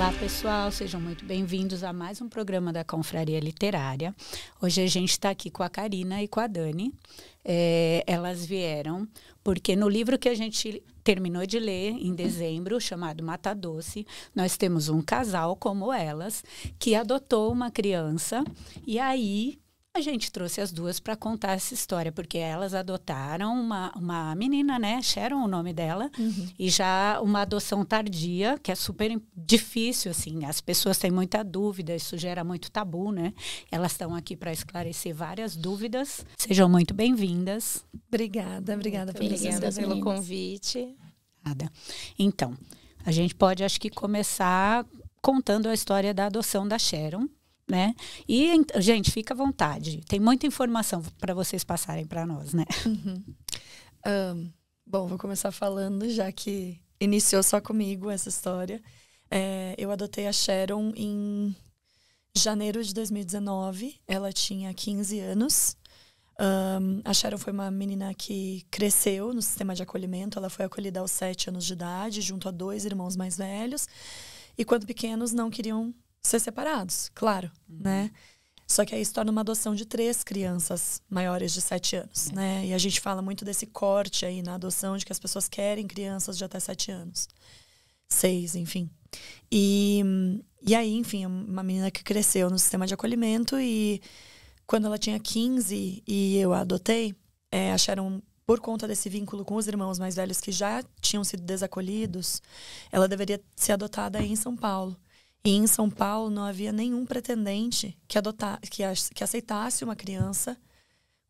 Olá, pessoal, sejam muito bem-vindos a mais um programa da Confraria Literária. Hoje a gente está aqui com a Karina e com a Dani. Elas vieram porque no livro que a gente terminou de ler em dezembro, chamado Mata Doce, nós temos um casal como elas que adotou uma criança e aí a gente trouxe as duas para contar essa história, porque elas adotaram uma menina, né? Sharon, o nome dela, e já uma adoção tardia, que é super difícil, assim. As pessoas têm muita dúvida, isso gera muito tabu, né? Elas estão aqui para esclarecer várias dúvidas. Sejam muito bem-vindas. Obrigada pelo convite. Nada. Então, a gente pode, acho que, começar contando a história da adoção da Sharon, né? E, gente, fica à vontade. Tem muita informação para vocês passarem para nós, né? Bom, vou começar falando, já que iniciou só comigo essa história. Eu adotei a Sharon em janeiro de 2019. Ela tinha 15 anos. A Sharon foi uma menina que cresceu no sistema de acolhimento. Ela foi acolhida aos 7 anos de idade, junto a 2 irmãos mais velhos. E quando pequenos, não queriam ser separados, claro, né? Só que aí se torna uma adoção de 3 crianças maiores de 7 anos, né? E a gente fala muito desse corte aí na adoção, de que as pessoas querem crianças de até 7 anos. 6, enfim. E aí, enfim, uma menina que cresceu no sistema de acolhimento e quando ela tinha 15 e eu a adotei, acharam, por conta desse vínculo com os irmãos mais velhos que já tinham sido desacolhidos, ela deveria ser adotada aí em São Paulo. E em São Paulo não havia nenhum pretendente que aceitasse uma criança,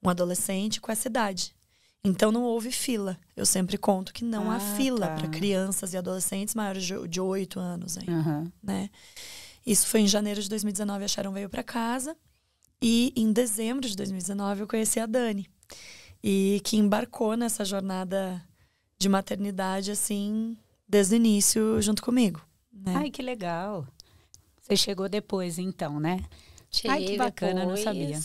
um adolescente com essa idade. Então não houve fila. Eu sempre conto que não há fila para crianças e adolescentes maiores de 8 anos. Aí, né? Isso foi em janeiro de 2019, a Sharon veio para casa. E em dezembro de 2019 eu conheci a Dani. E que embarcou nessa jornada de maternidade, assim, desde o início, junto comigo. Né? Ai, que legal. Você chegou depois, então, né? Cheguei. Ai, que bacana, depois, não sabia.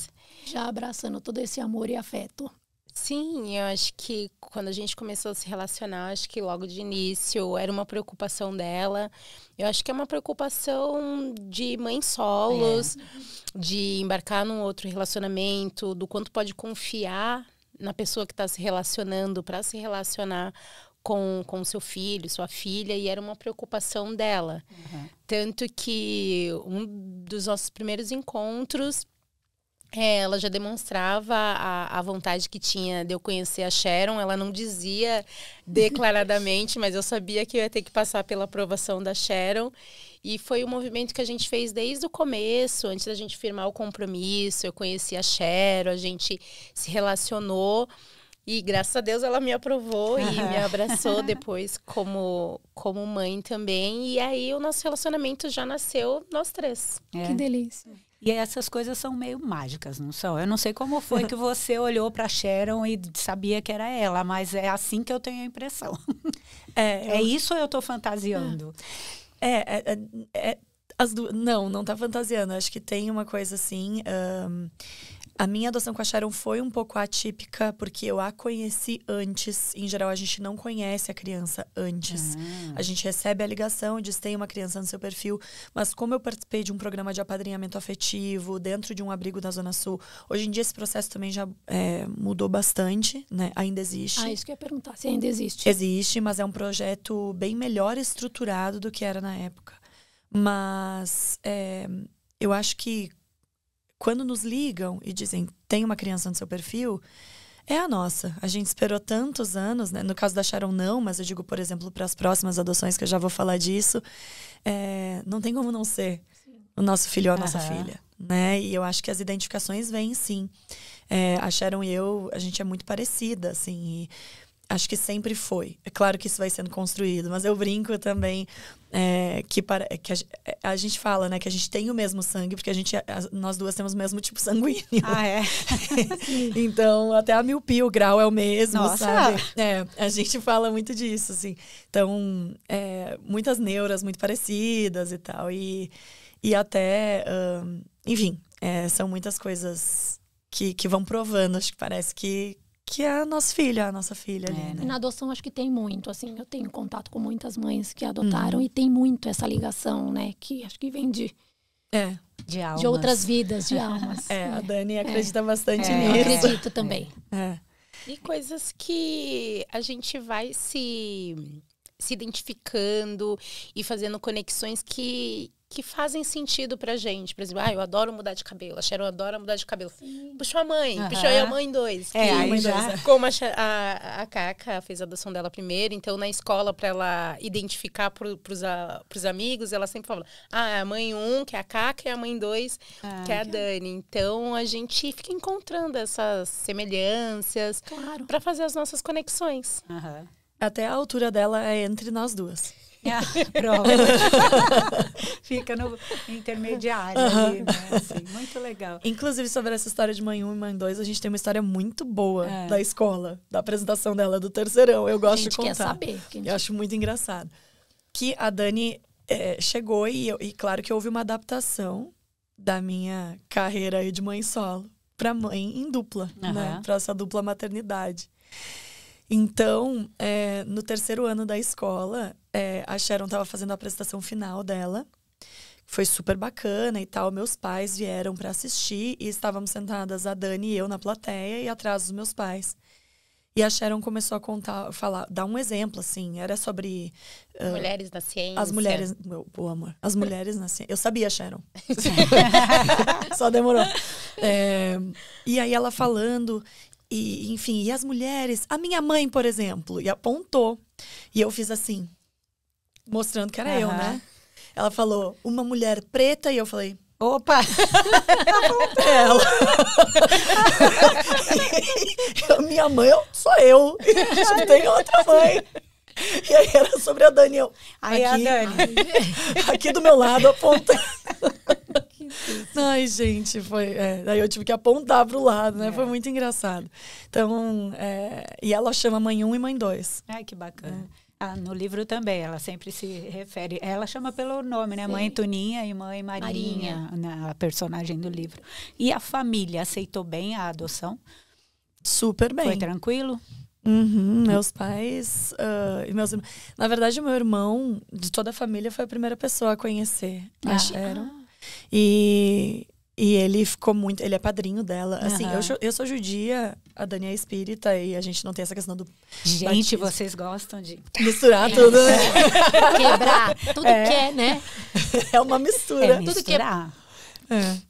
Já abraçando todo esse amor e afeto. Sim, eu acho que quando a gente começou a se relacionar, acho que logo de início era uma preocupação dela. Eu acho que é uma preocupação de mães solos, de embarcar num outro relacionamento, do quanto pode confiar na pessoa que está se relacionando para se relacionar com seu filho, sua filha, e era uma preocupação dela. Tanto que um dos nossos primeiros encontros, ela já demonstrava a vontade que tinha de eu conhecer a Sharon. Ela não dizia declaradamente, mas eu sabia que eu ia ter que passar pela aprovação da Sharon. E foi um movimento que a gente fez desde o começo, antes da gente firmar o compromisso. Eu conheci a Sharon, a gente se relacionou. E graças a Deus ela me aprovou e me abraçou depois como mãe também. E aí o nosso relacionamento já nasceu nós 3. Que delícia. E essas coisas são meio mágicas, não são? Eu não sei como foi que você olhou para Sharon e sabia que era ela, mas é assim que eu tenho a impressão. É isso ou eu estou fantasiando? Não tá fantasiando. Acho que tem uma coisa assim... A minha adoção com a Sharon foi um pouco atípica, porque eu a conheci antes. Em geral, a gente não conhece a criança antes. A gente recebe a ligação e diz, tem uma criança no seu perfil. Mas como eu participei de um programa de apadrinhamento afetivo, dentro de um abrigo da Zona Sul, hoje em dia esse processo também já mudou bastante, né? Ainda existe. Isso que eu ia perguntar, se ainda existe. Existe, mas é um projeto bem melhor estruturado do que era na época. Mas eu acho que quando nos ligam e dizem, tem uma criança no seu perfil, é a nossa. A gente esperou tantos anos, né? No caso da Sharon, não, mas eu digo, por exemplo, para as próximas adoções, que eu já vou falar disso, não tem como não ser o nosso filho ou a nossa filha, né? E eu acho que as identificações vêm, sim. A Sharon e eu, a gente é muito parecida, assim, e acho que sempre foi. É claro que isso vai sendo construído, mas eu brinco também que a gente fala, né, que a gente tem o mesmo sangue, porque nós duas temos o mesmo tipo sanguíneo. Então, até a miopia, o grau é o mesmo, sabe? A gente fala muito disso, assim. Então, muitas neuras muito parecidas e tal. E até, enfim, são muitas coisas que vão provando. Acho que parece que que é a nossa filha ali, É, né? E na adoção acho que tem muito, assim, eu tenho contato com muitas mães que adotaram e tem muito essa ligação, né? Que acho que vem de outras vidas, de almas. A Dani acredita bastante Eu nisso. acredito também. E coisas que a gente vai se identificando e fazendo conexões que fazem sentido pra gente. Por exemplo, eu adoro mudar de cabelo. A Sharon adora mudar de cabelo. Puxou a mãe. Puxou aí a mãe 2. Aí já... Como a Caca fez a adoção dela primeiro, então na escola, pra ela identificar pros amigos, ela sempre fala, a mãe 1, que é a Caca, e a mãe 2, que é a Dani. Então, a gente fica encontrando essas semelhanças pra fazer as nossas conexões. Até a altura dela é entre nós duas. Pronto. Fica no intermediário ali, né? Assim, muito legal. Inclusive, sobre essa história de mãe 1 e mãe 2, a gente tem uma história muito boa da escola, da apresentação dela do terceirão. Eu gosto de contar. Quer saber. Eu acho muito engraçado. Que a Dani chegou e claro que houve uma adaptação da minha carreira aí de mãe solo para mãe em dupla, né? Para essa dupla maternidade. Então, no terceiro ano da escola, a Sharon estava fazendo a apresentação final dela. Foi super bacana e tal. Meus pais vieram para assistir e estávamos sentadas, a Dani e eu, na plateia e atrás dos meus pais. E a Sharon começou a dar um exemplo, assim. Era sobre... mulheres na ciência. As mulheres... Meu amor. As mulheres na ciência. Eu sabia, Sharon. Só demorou. E aí ela falando... E, enfim, e as mulheres... A minha mãe, por exemplo. E apontou. E eu fiz assim... Mostrando que era eu, né? Ela falou, uma mulher preta. E eu falei... Opa! Ela. Minha mãe sou eu. Não tem outra mãe. E aí era sobre a Dani. Aí aqui, a Dani. Aqui do meu lado, apontando. Ai, gente, foi... Daí eu tive que apontar pro lado, né? Foi muito engraçado. Então, e ela chama mãe 1 e mãe 2. Ai, que bacana. No livro também, ela sempre se refere... Ela chama pelo nome, né? Sim. Mãe Tuninha e mãe Marinha, na personagem do livro. E a família aceitou bem a adoção? Super bem. Foi tranquilo? Meus pais e meus irmãos... Na verdade, o meu irmão, de toda a família, foi a primeira pessoa a conhecer a Sharon. E ele ficou muito... Ele é padrinho dela. Assim, eu sou judia, a Dani é espírita e a gente não tem essa questão do... Gente, batismo. Vocês gostam de... Misturar tudo, né? Quebrar. Tudo que é, né? É uma mistura. Tudo que é...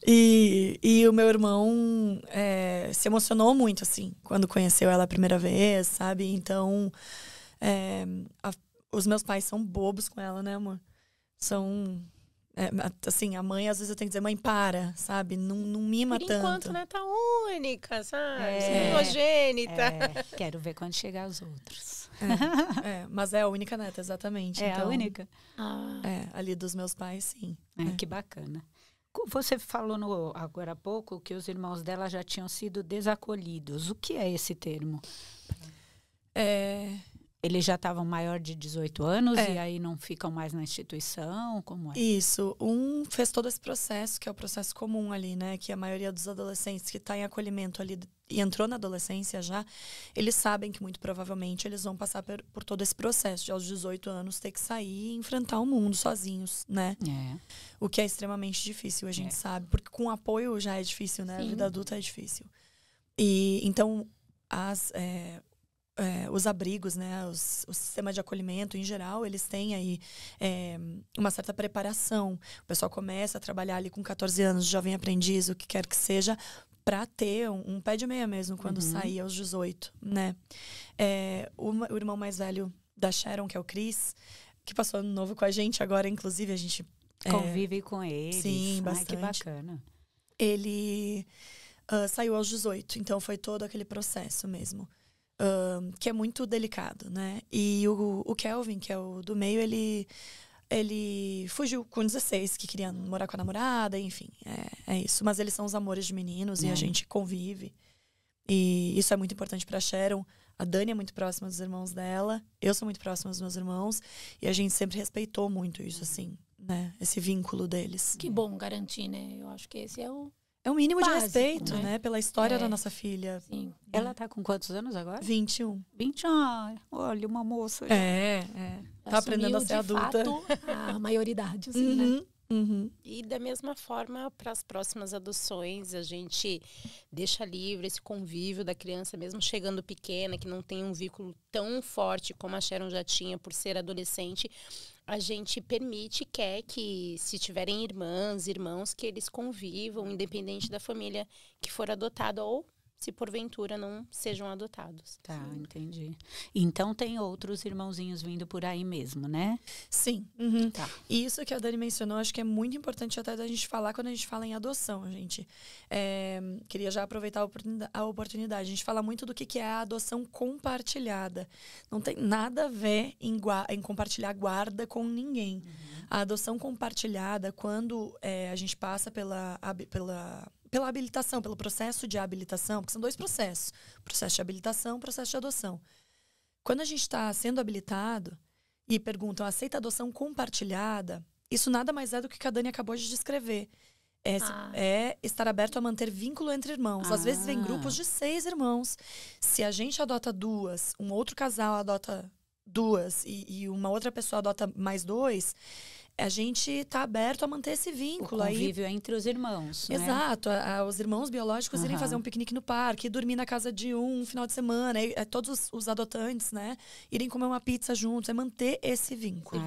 E o meu irmão se emocionou muito, assim, quando conheceu ela a primeira vez, sabe? Então, os meus pais são bobos com ela, né, amor? São... assim, a mãe, às vezes eu tenho que dizer, mãe, para, sabe? Não mima tanto. Por enquanto, né? Tá única, sabe? Primogênita. Quero ver quando chegar os outros. Mas é a única neta, exatamente. É então, a única? Ali dos meus pais, sim. Que bacana. Você falou agora há pouco que os irmãos dela já tinham sido desacolhidos. O que é esse termo? Eles já estavam maior de 18 anos e aí não ficam mais na instituição? Como é? Isso. Um fez todo esse processo, que é o processo comum ali, né? Que a maioria dos adolescentes que está em acolhimento ali e entrou na adolescência já, eles sabem que muito provavelmente eles vão passar por todo esse processo de aos 18 anos ter que sair e enfrentar o mundo sozinhos, né? O que é extremamente difícil, a gente sabe. Porque com apoio já é difícil, né? Sim. A vida adulta é difícil. E então, os abrigos, né, o sistema de acolhimento em geral, eles têm aí uma certa preparação. O pessoal começa a trabalhar ali com 14 anos, jovem aprendiz, o que quer que seja, para ter um pé de meia mesmo quando sair aos 18, né? O irmão mais velho da Sharon, que é o Chris, que passou ano novo com a gente agora, inclusive a gente... Convive com ele. Sim, bastante. Que bacana. Ele saiu aos 18, então foi todo aquele processo mesmo. Que é muito delicado, né? E o Kelvin, que é o do meio, ele fugiu com 16, que queria morar com a namorada, enfim, é isso. Mas eles são os amores de meninos e a gente convive. E isso é muito importante pra Sharon. A Dani é muito próxima dos irmãos dela, eu sou muito próxima dos meus irmãos, e a gente sempre respeitou muito isso, assim, né? Esse vínculo deles. Que bom garantir, né? Eu acho que esse é o... É um mínimo básico, de respeito, né? Pela história da nossa filha. Sim. Ela tá com quantos anos agora? 21. 21 anos. Olha, uma moça. Tá aprendendo a ser adulta. Fato, a maioridade, assim, né? E da mesma forma, para as próximas adoções, a gente deixa livre esse convívio da criança, mesmo chegando pequena, que não tem um vínculo tão forte como a Sharon já tinha por ser adolescente. A gente permite, quer que, se tiverem irmãs, irmãos, que eles convivam, independente da família que for adotada ou se porventura não sejam adotados. Tá, entendi. Então tem outros irmãozinhos vindo por aí mesmo, né? Sim. Tá. E isso que a Dani mencionou, acho que é muito importante até da gente falar quando a gente fala em adoção, gente. Queria já aproveitar a oportunidade. A gente fala muito do que é a adoção compartilhada. Não tem nada a ver em compartilhar guarda com ninguém. A adoção compartilhada, quando a gente passa pela habilitação, pelo processo de habilitação, porque são 2 processos. Processo de habilitação, processo de adoção. Quando a gente está sendo habilitado e perguntam, aceita adoção compartilhada, isso nada mais é do que a Dani acabou de descrever. É estar aberto a manter vínculo entre irmãos. Às vezes vem grupos de 6 irmãos. Se a gente adota 2, um outro casal adota 2 e uma outra pessoa adota mais 2... a gente está aberto a manter esse vínculo. O convívio entre os irmãos. Exato. Os irmãos biológicos irem fazer um piquenique no parque, dormir na casa de um final de semana, todos os adotantes, né? Irem comer uma pizza juntos, é manter esse vínculo.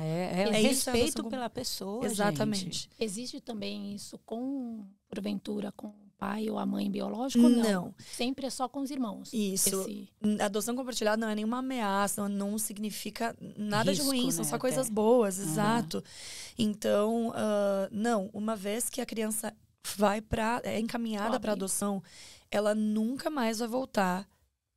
Respeito pela pessoa. Exatamente. Gente. Existe também isso porventura, com o pai ou a mãe biológico? Não. Sempre é só com os irmãos. Isso. A adoção compartilhada não é nenhuma ameaça, não significa nada risco, de ruim, são só coisas boas, exato. Então, não, uma vez que a criança é encaminhada para adoção, ela nunca mais vai voltar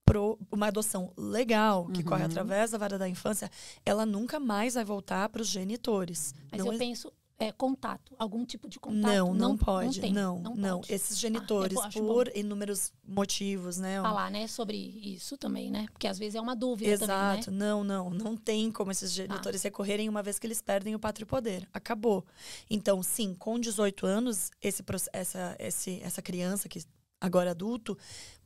para uma adoção legal, que corre através da vara da infância, ela nunca mais vai voltar para os genitores. Mas eu penso... contato, algum tipo de contato? Não pode. Não. Esses genitores, por inúmeros motivos, né? Falar, né, sobre isso também, né? Porque às vezes é uma dúvida também, né? Exato. Não tem como esses genitores recorrerem uma vez que eles perdem o pátrio poder. Acabou. Então, sim, com 18 anos, essa criança que agora é adulto,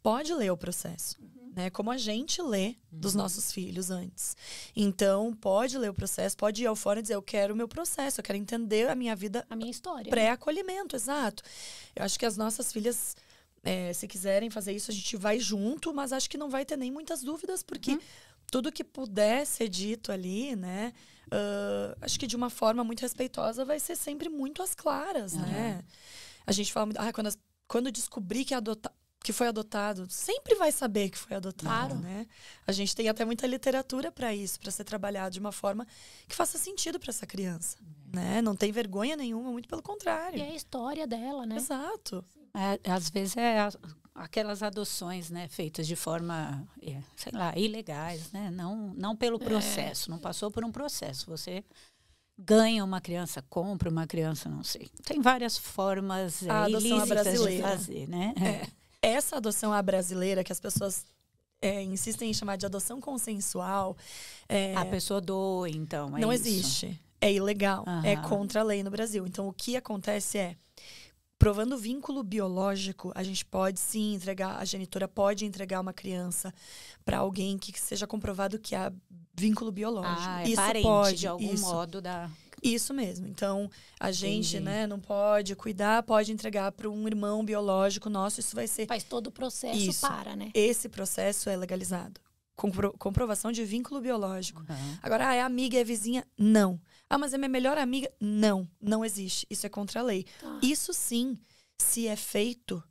pode ler o processo. Né, como a gente lê dos nossos filhos antes. Então, pode ler o processo, pode ir ao fórum e dizer, eu quero o meu processo, eu quero entender a minha vida. A minha história. Pré-acolhimento, exato. Eu acho que as nossas filhas, se quiserem fazer isso, a gente vai junto, mas acho que não vai ter nem muitas dúvidas, porque tudo que puder ser dito ali, né, acho que de uma forma muito respeitosa vai ser sempre muito às claras, né? A gente fala muito, quando descobrir que foi adotado, sempre vai saber que foi adotado, né? A gente tem até muita literatura para isso, para ser trabalhado de uma forma que faça sentido para essa criança, né? Não tem vergonha nenhuma, muito pelo contrário. E é a história dela, né? Exato. Às vezes aquelas adoções, né, feitas de forma, sei lá, ilegais, né? Não pelo processo, não passou por um processo. Você ganha uma criança, compra uma criança, não sei. Tem várias formas ilícitas de fazer, né? Essa adoção à brasileira, que as pessoas insistem em chamar de adoção consensual... a pessoa doa, então, não existe. É ilegal. É contra a lei no Brasil. Então, o que acontece provando vínculo biológico, a gente pode sim entregar, a genitora pode entregar uma criança para alguém que seja comprovado que há vínculo biológico. Isso parente, pode, de algum modo da... Isso mesmo. Então, a gente, né, não pode cuidar, pode entregar para um irmão biológico nosso, isso vai ser... Faz todo o processo né? Esse processo é legalizado. Comprovação de vínculo biológico. Agora, é amiga, é vizinha? Não. Mas é minha melhor amiga? Não existe. Isso é contra a lei. Isso sim, se é feito...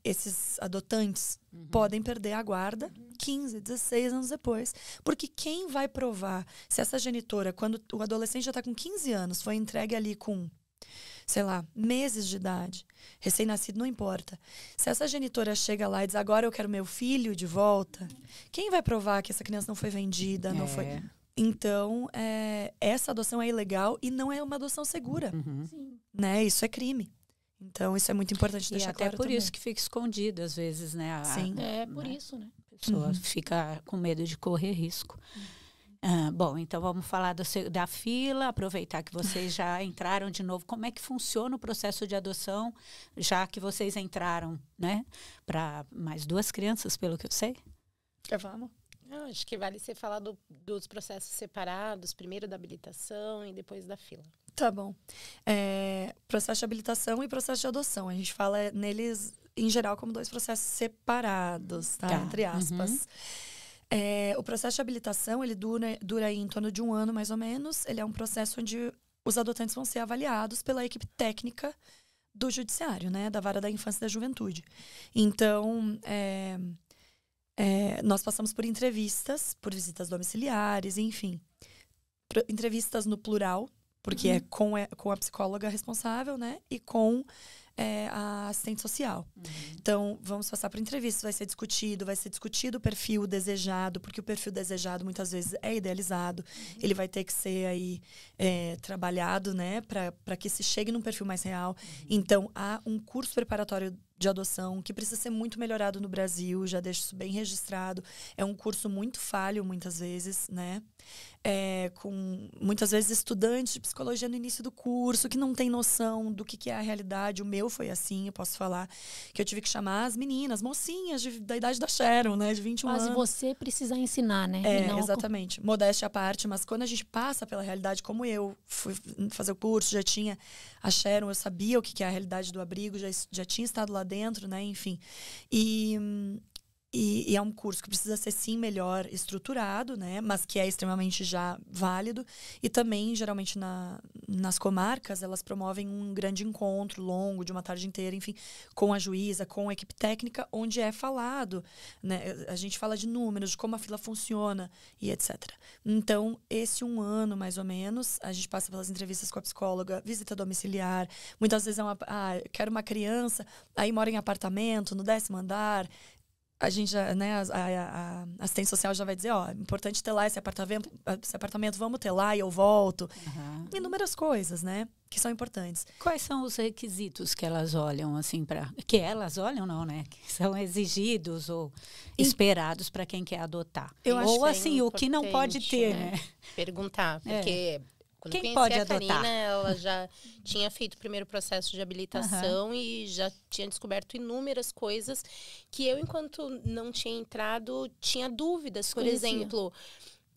esses adotantes podem perder a guarda 15, 16 anos depois. Porque quem vai provar se essa genitora, quando o adolescente já está com 15 anos, foi entregue ali com, sei lá, meses de idade, recém-nascido, não importa. Se essa genitora chega lá e diz, agora eu quero meu filho de volta, quem vai provar que essa criança não foi vendida, não foi... Então, essa adoção é ilegal e não é uma adoção segura. Né? Isso é crime. Então, isso é muito importante deixar claro até por isso que fica escondido, às vezes, né? Sim. Por isso, né? A pessoa fica com medo de correr risco. Bom, então vamos falar da fila, aproveitar que vocês já entraram de novo. Como é que funciona o processo de adoção, já que vocês entraram, né? Para mais 2 crianças, pelo que eu sei? Vamos. Acho que vale você falar dos processos separados, primeiro da habilitação e depois da fila. Tá bom. Processo de habilitação e processo de adoção. A gente fala neles, em geral, como 2 processos separados, tá? Entre aspas. O processo de habilitação, ele dura aí em torno de 1 ano, mais ou menos. Ele é um processo onde os adotantes vão ser avaliados pela equipe técnica do judiciário, né? Da Vara da Infância e da Juventude. Então, nós passamos por entrevistas, por visitas domiciliares, enfim. Entrevistas no plural, porque é com a psicóloga responsável, né? E com a assistente social. Então, vamos passar por entrevistas, vai ser discutido o perfil desejado, porque o perfil desejado muitas vezes é idealizado, ele vai ter que ser aí trabalhado, né, para que se chegue num perfil mais real. Então, há um curso preparatório de adoção que precisa ser muito melhorado no Brasil, já deixo isso bem registrado. É um curso muito falho, muitas vezes, né? Com muitas vezes estudantes de psicologia no início do curso que não tem noção do que é a realidade. O meu foi assim, eu posso falar que eu tive que chamar as meninas, mocinhas da idade da Sharon, né, de 21 anos. Mas você precisa ensinar, né? Exatamente. Modéstia à parte, mas quando a gente passa pela realidade, como eu fui fazer o curso, já tinha a Sharon, eu sabia o que é a realidade do abrigo, já tinha estado lá dentro, né, enfim. E é um curso que precisa ser, sim, melhor estruturado, né? Mas que é extremamente já válido. E também, geralmente, nas comarcas, elas promovem um grande encontro longo, de uma tarde inteira, enfim, com a juíza, com a equipe técnica, onde é falado, né? A gente fala de números, de como a fila funciona e etc. Então, esse 1 ano, mais ou menos, a gente passa pelas entrevistas com a psicóloga, visita domiciliar. Muitas vezes quero uma criança, aí mora em apartamento, no 10º andar. A gente já, né, a assistente social já vai dizer, ó, é importante ter lá esse apartamento, vamos ter lá e eu volto. Inúmeras coisas, né, que são importantes. Quais são os requisitos que elas olham, assim, que elas olham, não, né? Que são exigidos ou esperados para quem quer adotar? Ou, assim, o que não pode ter, né? Perguntar, porque... Quando quem pode adotar? A Karina, ela já tinha feito o primeiro processo de habilitação e já tinha descoberto inúmeras coisas que eu, enquanto não tinha entrado, tinha dúvidas. Por exemplo,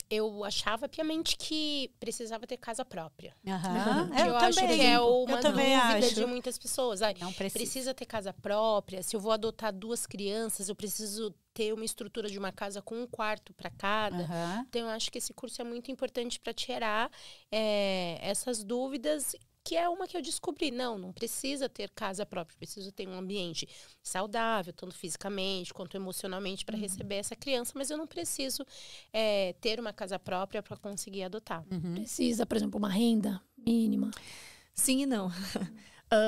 eu achava piamente que precisava ter casa própria. Eu acho que é uma dúvida de muitas pessoas. Não precisa ter casa própria. Se eu vou adotar 2 crianças, eu preciso ter uma estrutura de uma casa com 1 quarto para cada. Então, eu acho que esse curso é muito importante para tirar essas dúvidas, que é uma que eu descobri. Não precisa ter casa própria, preciso ter um ambiente saudável, tanto fisicamente quanto emocionalmente, para receber essa criança, mas eu não preciso ter uma casa própria para conseguir adotar. Precisa, por exemplo, uma renda mínima? Sim e não.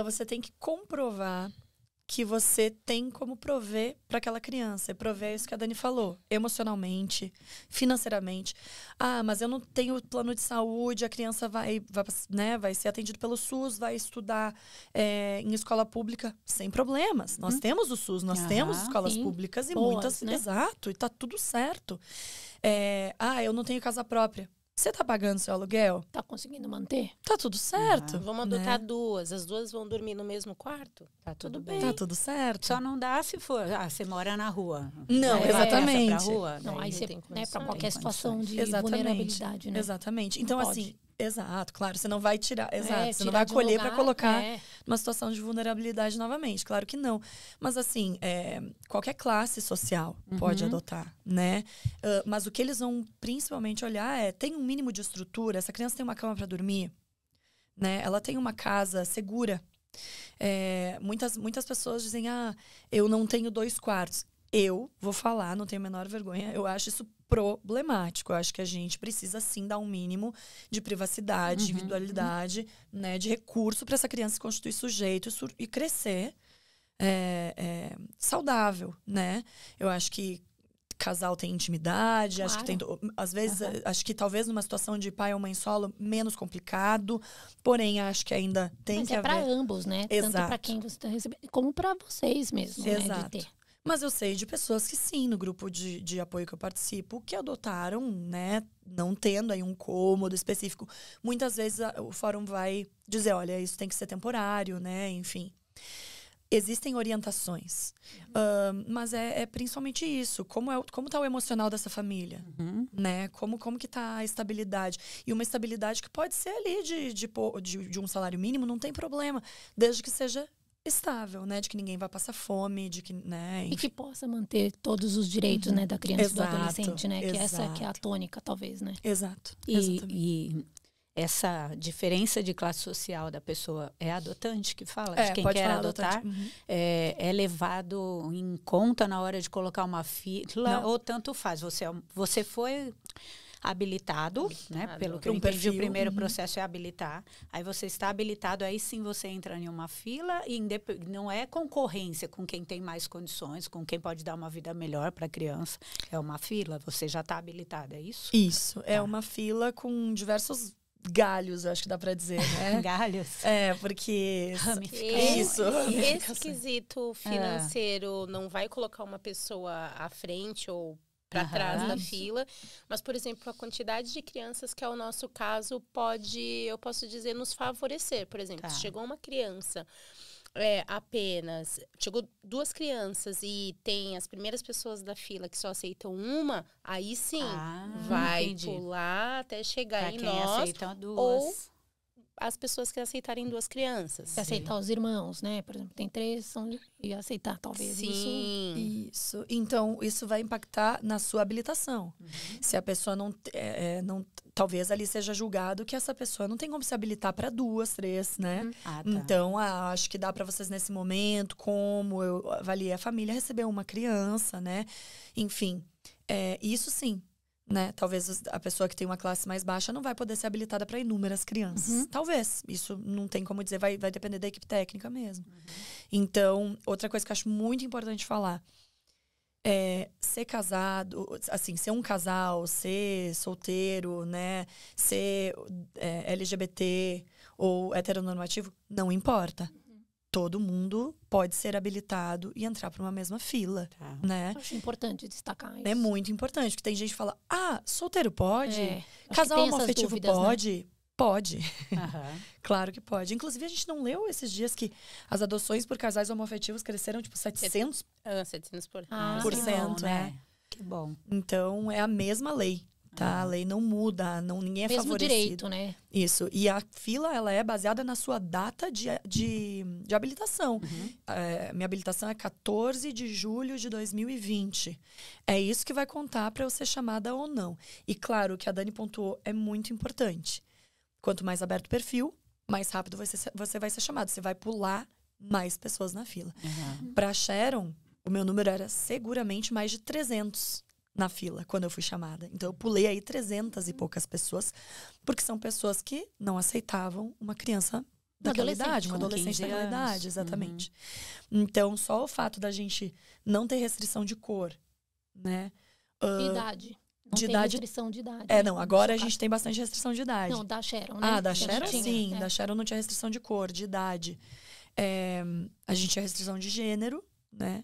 Você tem que comprovar que você tem como prover para aquela criança. Prover isso que a Dani falou. Emocionalmente, financeiramente. Mas eu não tenho plano de saúde, a criança vai ser atendida pelo SUS, vai estudar em escola pública sem problemas. Nós temos o SUS, nós temos escolas públicas e boas, muitas... Né? Exato, e tá tudo certo. Eu não tenho casa própria. Você tá pagando seu aluguel? Tá conseguindo manter? Tá tudo certo. Vamos adotar 2. As 2 vão dormir no mesmo quarto? Tá tudo bem. Tá tudo certo. Só não dá se for... você mora na rua. Não, exatamente. Pra rua, não, aí você, pra qualquer situação de vulnerabilidade, né? Exatamente. Então, assim... Exato, claro. Você não vai tirar... Exato. Você não vai acolher para colocar numa situação de vulnerabilidade novamente. Claro que não. Mas, assim, qualquer classe social pode adotar, né? Mas o que eles vão principalmente olhar tem um mínimo de estrutura. Essa criança tem uma cama para dormir, né? Ela tem uma casa segura. Muitas pessoas dizem, eu não tenho 2 quartos. Eu vou falar, não tenho a menor vergonha, eu acho isso problemático. Eu acho que a gente precisa, sim, dar um mínimo de privacidade, de individualidade, né, de recurso para essa criança se constituir sujeito e crescer saudável, né? Eu acho que casal tem intimidade, claro. Acho que tem, às vezes, acho que talvez numa situação de pai ou mãe solo, menos complicado, porém, acho que ainda tem que haver... Mas para ambos, né? Exato. Tanto para quem você está recebendo, como para vocês mesmo, exato. Né? De ter. Mas eu sei de pessoas que sim, no grupo de apoio que eu participo, que adotaram, né, Não tendo aí um cômodo específico. Muitas vezes o fórum vai dizer, olha, isso tem que ser temporário, né? Enfim. Existem orientações. Mas é principalmente isso. Como tá o emocional dessa família? Né? Como que tá a estabilidade? E uma estabilidade que pode ser ali de um salário mínimo, não tem problema. Desde que seja estável, né? De que ninguém vai passar fome, de que, né? E que possa manter todos os direitos, né, da criança e do adolescente, né? Que essa que é a tônica, talvez, né? Exato. E essa diferença de classe social da pessoa é adotante que fala? De quem quer adotar? É levado em conta na hora de colocar uma fila? Ou tanto faz? Você foi habilitado, né? Pelo que eu entendi, o primeiro processo é habilitar. Aí você está habilitado, aí sim você entra em uma fila e não é concorrência com quem tem mais condições, com quem pode dar uma vida melhor para a criança. É uma fila, você já está habilitado, é isso? Isso, é uma fila com diversos galhos, eu acho que dá pra dizer, né? Galhos? Porque... Isso. Esse quesito financeiro não vai colocar uma pessoa à frente ou para trás da fila, mas, por exemplo, a quantidade de crianças que é o nosso caso eu posso dizer, nos favorecer. Por exemplo, se chegou uma criança... chegou 2 crianças e tem as primeiras pessoas da fila que só aceitam uma, aí sim vai pular até chegar em nós, aceitam 2. ou as pessoas que aceitarem 2 crianças. Se aceitar os irmãos, né? Por exemplo, tem 3, e aceitar talvez isso. Então, isso vai impactar na sua habilitação. Se a pessoa não talvez ali seja julgado que essa pessoa não tem como se habilitar para 2, 3, né? Então, acho que dá para vocês nesse momento, como eu avaliei a família, receber uma criança, né? Enfim, isso sim. Né? Talvez a pessoa que tem uma classe mais baixa não vai poder ser habilitada para inúmeras crianças. Talvez. Isso não tem como dizer, vai depender da equipe técnica mesmo. Então, outra coisa que eu acho muito importante falar é ser casado, assim, ser um casal, ser solteiro, né? Ser LGBT ou heteronormativo, não importa. Todo mundo pode ser habilitado e entrar para uma mesma fila, né? Acho importante destacar isso. É muito importante, porque tem gente que fala, solteiro pode? Casal homoafetivo pode? Né? Pode. Claro que pode. Inclusive, a gente não leu esses dias que as adoções por casais homoafetivos cresceram, tipo, 700%. 700%, né? Que bom. Então, é a mesma lei. Tá? A lei não muda, ninguém é mesmo favorecido. Direito, né? Isso. E a fila, ela é baseada na sua data de habilitação. Minha habilitação é 14 de julho de 2020. É isso que vai contar para eu ser chamada ou não. E claro, o que a Dani pontuou é muito importante. Quanto mais aberto o perfil, mais rápido você vai ser chamado. Você vai pular mais pessoas na fila. Para Sharon, o meu número era seguramente mais de 300 na fila, quando eu fui chamada. Então, eu pulei aí 300 e poucas pessoas, porque são pessoas que não aceitavam uma criança daquela idade, uma adolescente daquela idade, exatamente. Então, só o fato da gente não ter restrição de cor, né? Idade. Não tem restrição de idade. Não, agora a gente tem bastante restrição de idade. Não, da Sharon, né? Da Sharon sim, da Sharon não tinha restrição de cor, de idade. A gente tinha restrição de gênero, né?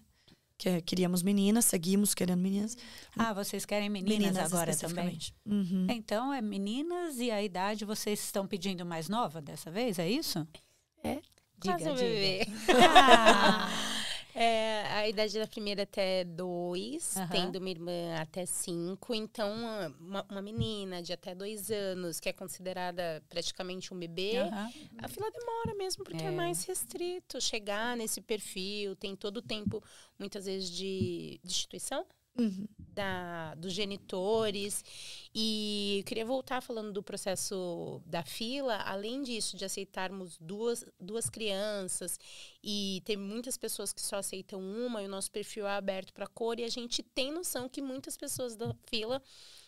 Queríamos meninas, seguimos querendo meninas. Vocês querem meninas agora também? Então, é meninas e a idade vocês estão pedindo mais nova dessa vez, é isso? Quase um bebê. A idade da primeira até 2, tendo uma irmã até 5. Então, uma menina de até 2 anos, que é considerada praticamente um bebê, a fila demora mesmo, porque é mais restrito chegar nesse perfil. Tem todo o tempo, muitas vezes, de instituição. Dos genitores. E eu queria voltar falando do processo da fila. Além disso, de aceitarmos duas crianças e tem muitas pessoas que só aceitam uma, e o nosso perfil é aberto para cor, e a gente tem noção que muitas pessoas da fila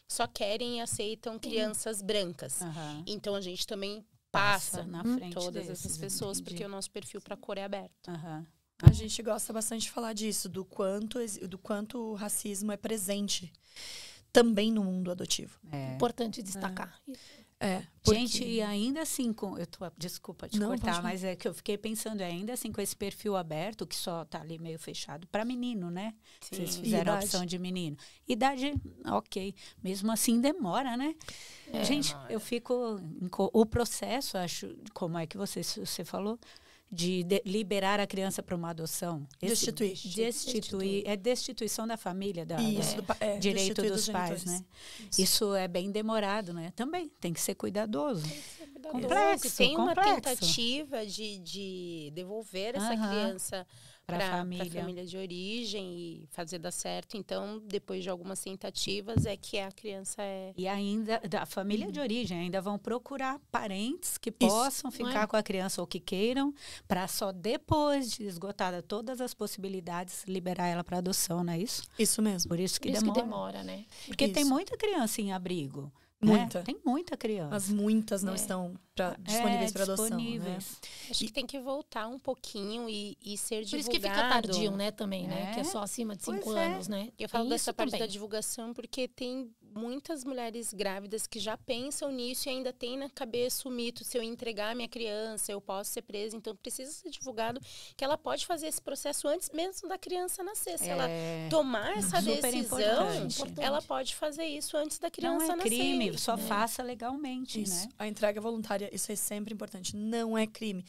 só querem e aceitam crianças brancas. Então a gente também passa na frente todas essas pessoas, porque o nosso perfil para cor é aberto. A gente gosta bastante de falar disso, do quanto o racismo é presente também no mundo adotivo. Importante destacar. Porque... Gente, e ainda assim, desculpa te cortar, mas é que eu fiquei pensando, ainda assim, com esse perfil aberto, que só tá ali meio fechado, para menino, né? Sim. Vocês fizeram a opção de menino. Idade, ok. Mesmo assim, demora, né? Gente, demora. Eu fico... O processo, acho, como é que você falou... De liberar a criança para uma adoção. Destituir. É destituição da família, direito dos pais, né? Isso é bem demorado, né? Também tem que ser cuidadoso. Complexo. Tem uma tentativa de devolver essa criança para a família de origem e fazer dar certo. Então, depois de algumas tentativas, é que a criança é... E ainda, da família de origem, ainda vão procurar parentes que possam ficar com a criança ou que queiram, para só depois de esgotada todas as possibilidades, liberar ela para adoção, não é isso? Isso mesmo. Por isso que demora, né? Porque tem muita criança em abrigo. Muita. Tem muita criança. Mas muitas não estão disponíveis para adoção. Né? Acho que tem que voltar um pouquinho e ser divulgado. Por isso que fica tardio, né, também, né? Que é só acima de 5 anos, né? Eu falo dessa parte da divulgação porque tem muitas mulheres grávidas que já pensam nisso e ainda tem na cabeça o mito, se eu entregar a minha criança, eu posso ser presa. Então, precisa ser divulgado que ela pode fazer esse processo antes mesmo da criança nascer. Se ela tomar essa decisão, ela pode fazer isso antes da criança nascer. Crime, só faça legalmente, isso. Né? A entrega voluntária, isso é sempre importante. Não é crime.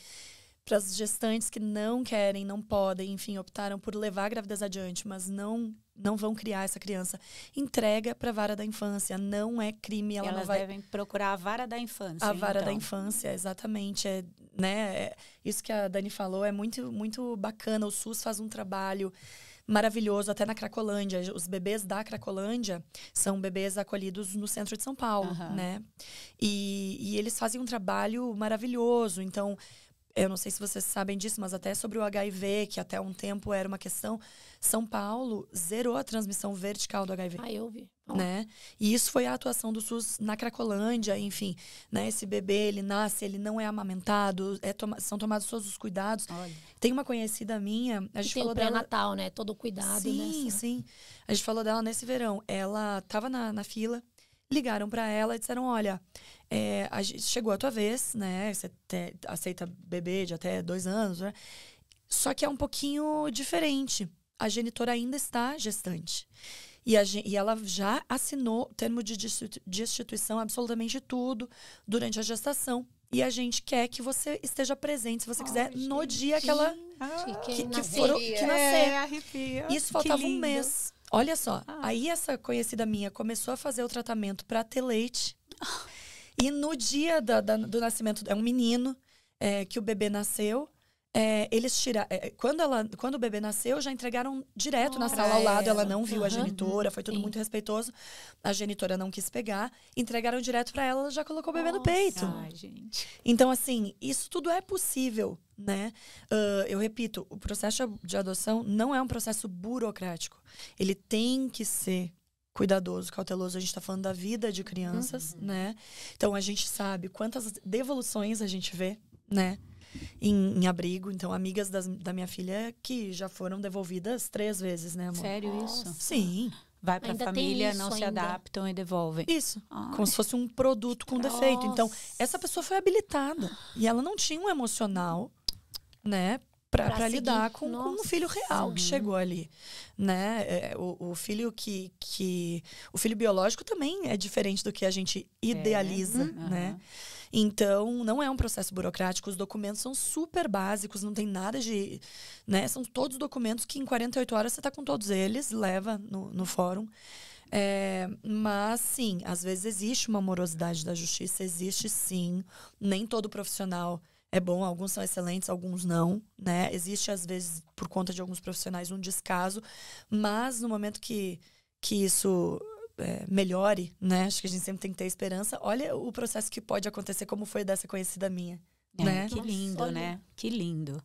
Para as gestantes que não querem, não podem, enfim, optaram por levar a gravidez adiante, mas não vão criar essa criança. Entrega para a vara da infância. Não é crime. Elas devem procurar a vara da infância. A vara da infância, exatamente. Isso que a Dani falou é muito, muito bacana. O SUS faz um trabalho maravilhoso, até na Cracolândia. Os bebês da Cracolândia são bebês acolhidos no centro de São Paulo, né? E eles fazem um trabalho maravilhoso. Então, eu não sei se vocês sabem disso, mas até sobre o HIV, que até um tempo era uma questão, São Paulo zerou a transmissão vertical do HIV. Eu vi. Né? E isso foi a atuação do SUS na Cracolândia, enfim, né? Esse bebê, ele nasce, ele não é amamentado, são tomados todos os cuidados. Olha. Tem uma conhecida minha, a gente falou dela... pré-natal, né? Todo o cuidado. Sim. A gente falou dela nesse verão. Ela estava na fila, ligaram para ela e disseram, olha, chegou a tua vez, né? Você aceita bebê de até 2 anos, né? Só que é um pouquinho diferente. A genitora ainda está gestante. E ela já assinou o termo de destituição, absolutamente tudo, durante a gestação. E a gente quer que você esteja presente, se você quiser, no dia que ela que nascer. Arrepia. Isso faltava um mês. Olha só, aí essa conhecida minha começou a fazer o tratamento para ter leite. E no dia do nascimento, é um menino que o bebê nasceu. Eles tiraram. Quando o bebê nasceu, já entregaram direto na sala ao lado. Ela não viu a genitora, foi tudo muito respeitoso. A genitora não quis pegar, entregaram direto para ela, ela já colocou o bebê no peito. Ai, gente. Então, assim, isso tudo é possível, né? Eu repito, o processo de adoção não é um processo burocrático. Ele tem que ser cuidadoso, cauteloso. A gente está falando da vida de crianças, né? Então, a gente sabe quantas devoluções a gente vê, né? Em abrigo. Então, amigas da minha filha que já foram devolvidas 3 vezes, né, amor? Sério isso? Sim. Vai pra família, não se adaptam e devolvem. Isso. Como se fosse um produto com defeito. Então, essa pessoa foi habilitada. E ela não tinha um emocional, né? Pra lidar com um filho real que chegou ali, né? O filho o filho biológico também é diferente do que a gente idealiza, né? Então, não é um processo burocrático. Os documentos são super básicos, não tem nada de... né? São todos documentos que em 48 horas você está com todos eles, leva no fórum. Mas, sim, às vezes existe uma morosidade da justiça, existe sim. Nem todo profissional é bom, alguns são excelentes, alguns não, né? Existe, às vezes, por conta de alguns profissionais, um descaso. Mas, no momento que isso... melhore, né? Acho que a gente sempre tem que ter esperança. Olha o processo que pode acontecer, como foi dessa conhecida minha. Né? Que lindo, né? Que lindo.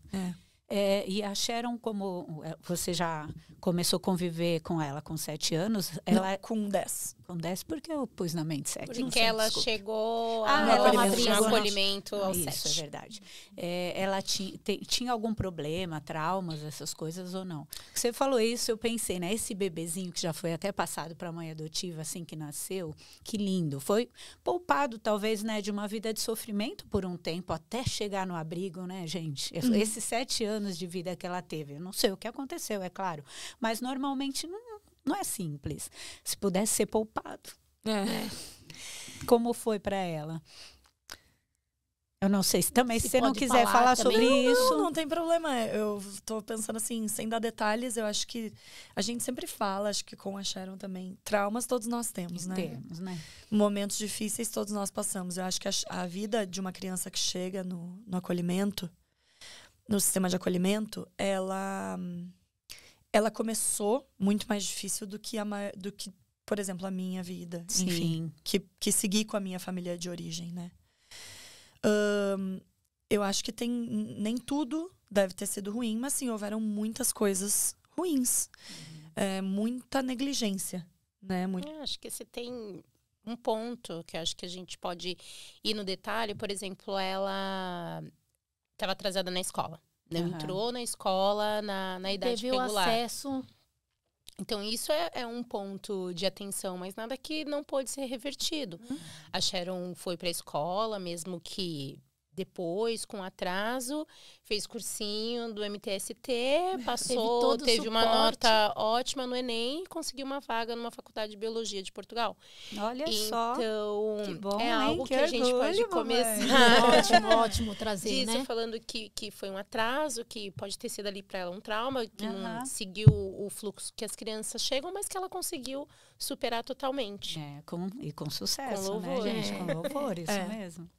E a Sharon, como você já começou a conviver com ela com 7 anos... Não, com 10. Com 10 porque eu pus na mente 7. Porque ela chegou no acolhimento ao 7. Isso, é verdade. Ela tinha algum problema, traumas, essas coisas ou não? Você falou isso, eu pensei, né? Esse bebezinho que já foi até passado para a mãe adotiva assim que nasceu, que lindo. Foi poupado, talvez, né, de uma vida de sofrimento por um tempo, até chegar no abrigo, né, gente? Esses 7 anos de vida que ela teve. Eu não sei o que aconteceu, é claro. Mas normalmente não é simples. Se pudesse ser poupado. Como foi para ela? Eu não sei. Se você não quiser falar sobre isso... Não tem problema. Eu tô pensando assim, sem dar detalhes, eu acho que a gente sempre fala, acho que com a Sharon também, traumas todos nós temos, né? Temos, né? Momentos difíceis todos nós passamos. Eu acho que a vida de uma criança que chega no acolhimento, no sistema de acolhimento, ela começou muito mais difícil do que, por exemplo, a minha vida. Sim. Enfim, que segui com a minha família de origem, né? Eu acho que nem tudo deve ter sido ruim, mas sim, houveram muitas coisas ruins. Muita negligência, né? Acho que você tem um ponto que eu acho que a gente pode ir no detalhe. Por exemplo, ela estava atrasada na escola. Não entrou na escola na idade regular. Teve o acesso. Então, isso é um ponto de atenção, mas nada que não pode ser revertido. A Sharon foi para a escola, mesmo que depois, com atraso, fez cursinho do MTST, passou, teve uma nota ótima no Enem e conseguiu uma vaga numa faculdade de biologia de Portugal. Olha só. Então, que bom, algo que a gente pode começar. Ótimo trazer, né? Falando que foi um atraso, que pode ter sido ali para ela um trauma, que não seguiu o fluxo que as crianças chegam, mas que ela conseguiu superar totalmente. Com sucesso, com louvor, né, gente? Com louvor, isso mesmo.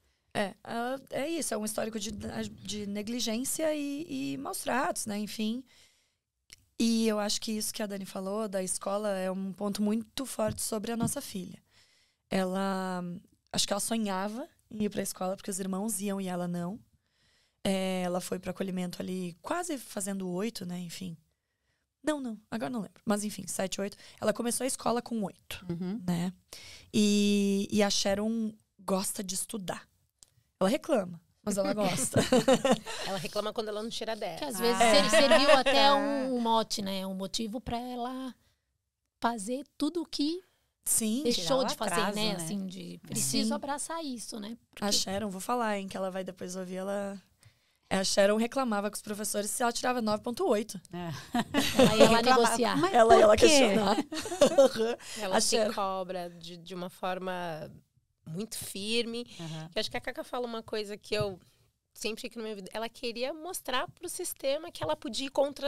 É isso, é um histórico de negligência e maus tratos, né? Enfim. E eu acho que isso que a Dani falou da escola é um ponto muito forte sobre a nossa filha. Acho que ela sonhava em ir para a escola porque os irmãos iam e ela não. Ela foi para acolhimento ali quase fazendo 8, né? Enfim. Não, agora não lembro. Mas enfim, 7, 8. Ela começou a escola com 8, né? E a Sharon gosta de estudar. Ela reclama, mas ela gosta. Ela reclama quando ela não tira 10. Que às vezes serviu até um mote, né? Um motivo para ela fazer tudo o que deixou de fazer, atraso, né? Assim, preciso abraçar isso, né? Porque... A Sharon, vou falar, que ela vai depois ouvir, a Sharon reclamava com os professores se ela tirava 9,8. Ela ia lá negociar. Mas ela ia lá questionar. Ela se cobra de uma forma... muito firme. Que acho que a Cacá fala uma coisa que eu sempre que no meu vida, ela queria mostrar pro sistema que ela podia ir contra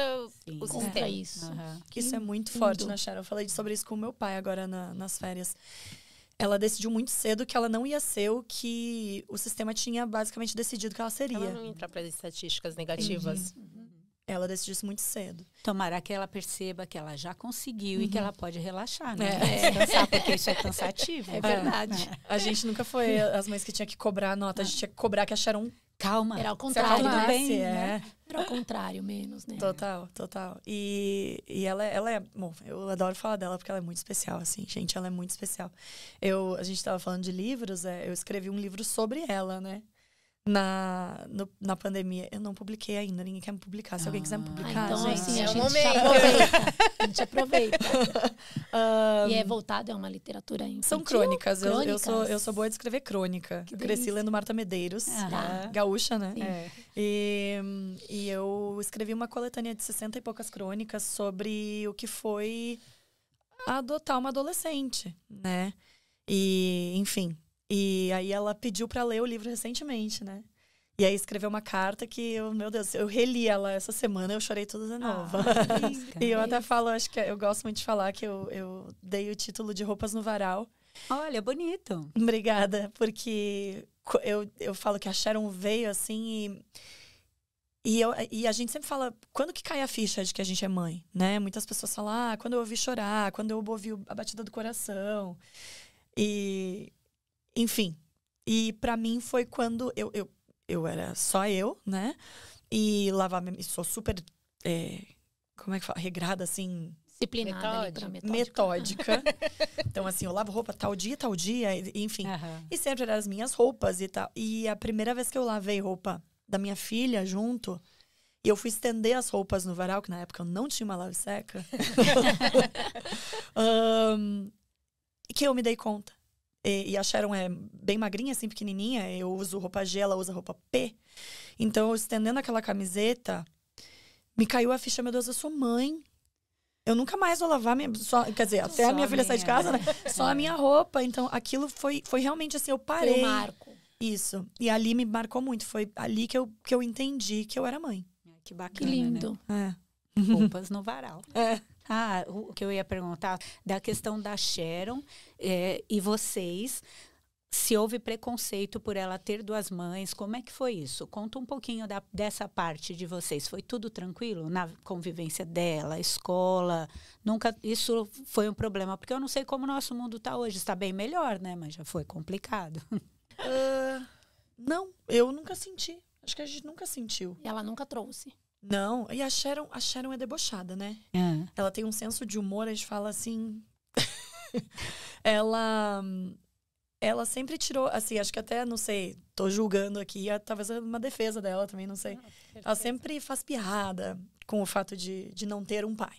o sistema. Isso. Que isso é muito forte na Sharon. Eu falei sobre isso com o meu pai agora nas férias. Ela decidiu muito cedo que ela não ia ser o que o sistema tinha basicamente decidido que ela seria. Ela não ia entrar para as estatísticas negativas. Ela decidiu isso muito cedo. Tomara que ela perceba que ela já conseguiu e que ela pode relaxar, né? Descansar, porque isso é cansativo. É verdade. A gente nunca foi as mães que tinha que cobrar a nota. A gente tinha que cobrar que acharam... Calma. Era ao contrário. Tudo bem, né? Era ao contrário, menos, né? Total. E ela é... Bom, eu adoro falar dela porque ela é muito especial, assim. Gente, ela é muito especial. A gente estava falando de livros, eu escrevi um livro sobre ela, né? Na pandemia. Eu não publiquei ainda, ninguém quer me publicar. Se alguém quiser me publicar, então, gente, assim, a gente aproveita. E é voltado, é uma literatura infantil? São crônicas. Eu sou boa de escrever crônica. Eu cresci lendo Marta Medeiros, gaúcha, né? E eu escrevi uma coletânea de 60 e poucas crônicas sobre o que foi adotar uma adolescente, né? E, enfim... E aí ela pediu pra ler o livro recentemente, né? E aí escreveu uma carta que, meu Deus, eu reli ela essa semana, eu chorei toda de novo. E eu até falo, acho que eu gosto muito de falar que eu dei o título de Roupas no Varal. Olha, bonito. Obrigada, porque eu falo que a Sharon veio assim e a gente sempre fala, quando que cai a ficha de que a gente é mãe, né? Muitas pessoas falam, quando eu ouvi chorar, quando eu ouvi a batida do coração. Enfim, e pra mim foi quando eu era só eu, né? E lavar, sou super, como é que fala? Regrada, assim, disciplinada, metódica. Então, assim, eu lavo roupa tal dia, enfim. E sempre eram as minhas roupas e tal. E a primeira vez que eu lavei roupa da minha filha junto, e eu fui estender as roupas no varal, que na época eu não tinha uma lave-seca, que eu me dei conta. E a Sharon é bem magrinha, assim, pequenininha. Eu uso roupa G, ela usa roupa P. Então, eu estendendo aquela camiseta, me caiu a ficha, meu Deus, eu sou mãe. Eu nunca mais vou lavar quer dizer, até a minha filha sair de casa, né? Só a minha roupa. Então, aquilo foi realmente assim, eu parei. Foi um marco. Isso. E ali me marcou muito. Foi ali que eu entendi que eu era mãe. Que bacana, que lindo. Né? Roupas no varal. O que eu ia perguntar, da questão da Sharon e vocês, se houve preconceito por ela ter 2 mães, como é que foi isso? Conta um pouquinho dessa parte de vocês. Foi tudo tranquilo na convivência dela, escola? Nunca isso foi um problema? Porque eu não sei como o nosso mundo está hoje. Está bem melhor, né? Mas já foi complicado. Não, eu nunca senti. Acho que a gente nunca sentiu. E ela nunca trouxe. Não, e a Sharon é debochada, né? Ela tem um senso de humor, a gente fala assim... Ela sempre tirou, assim, acho que até, não sei, tô julgando aqui, talvez uma defesa dela também, não sei. Ela sempre faz piada com o fato de não ter um pai.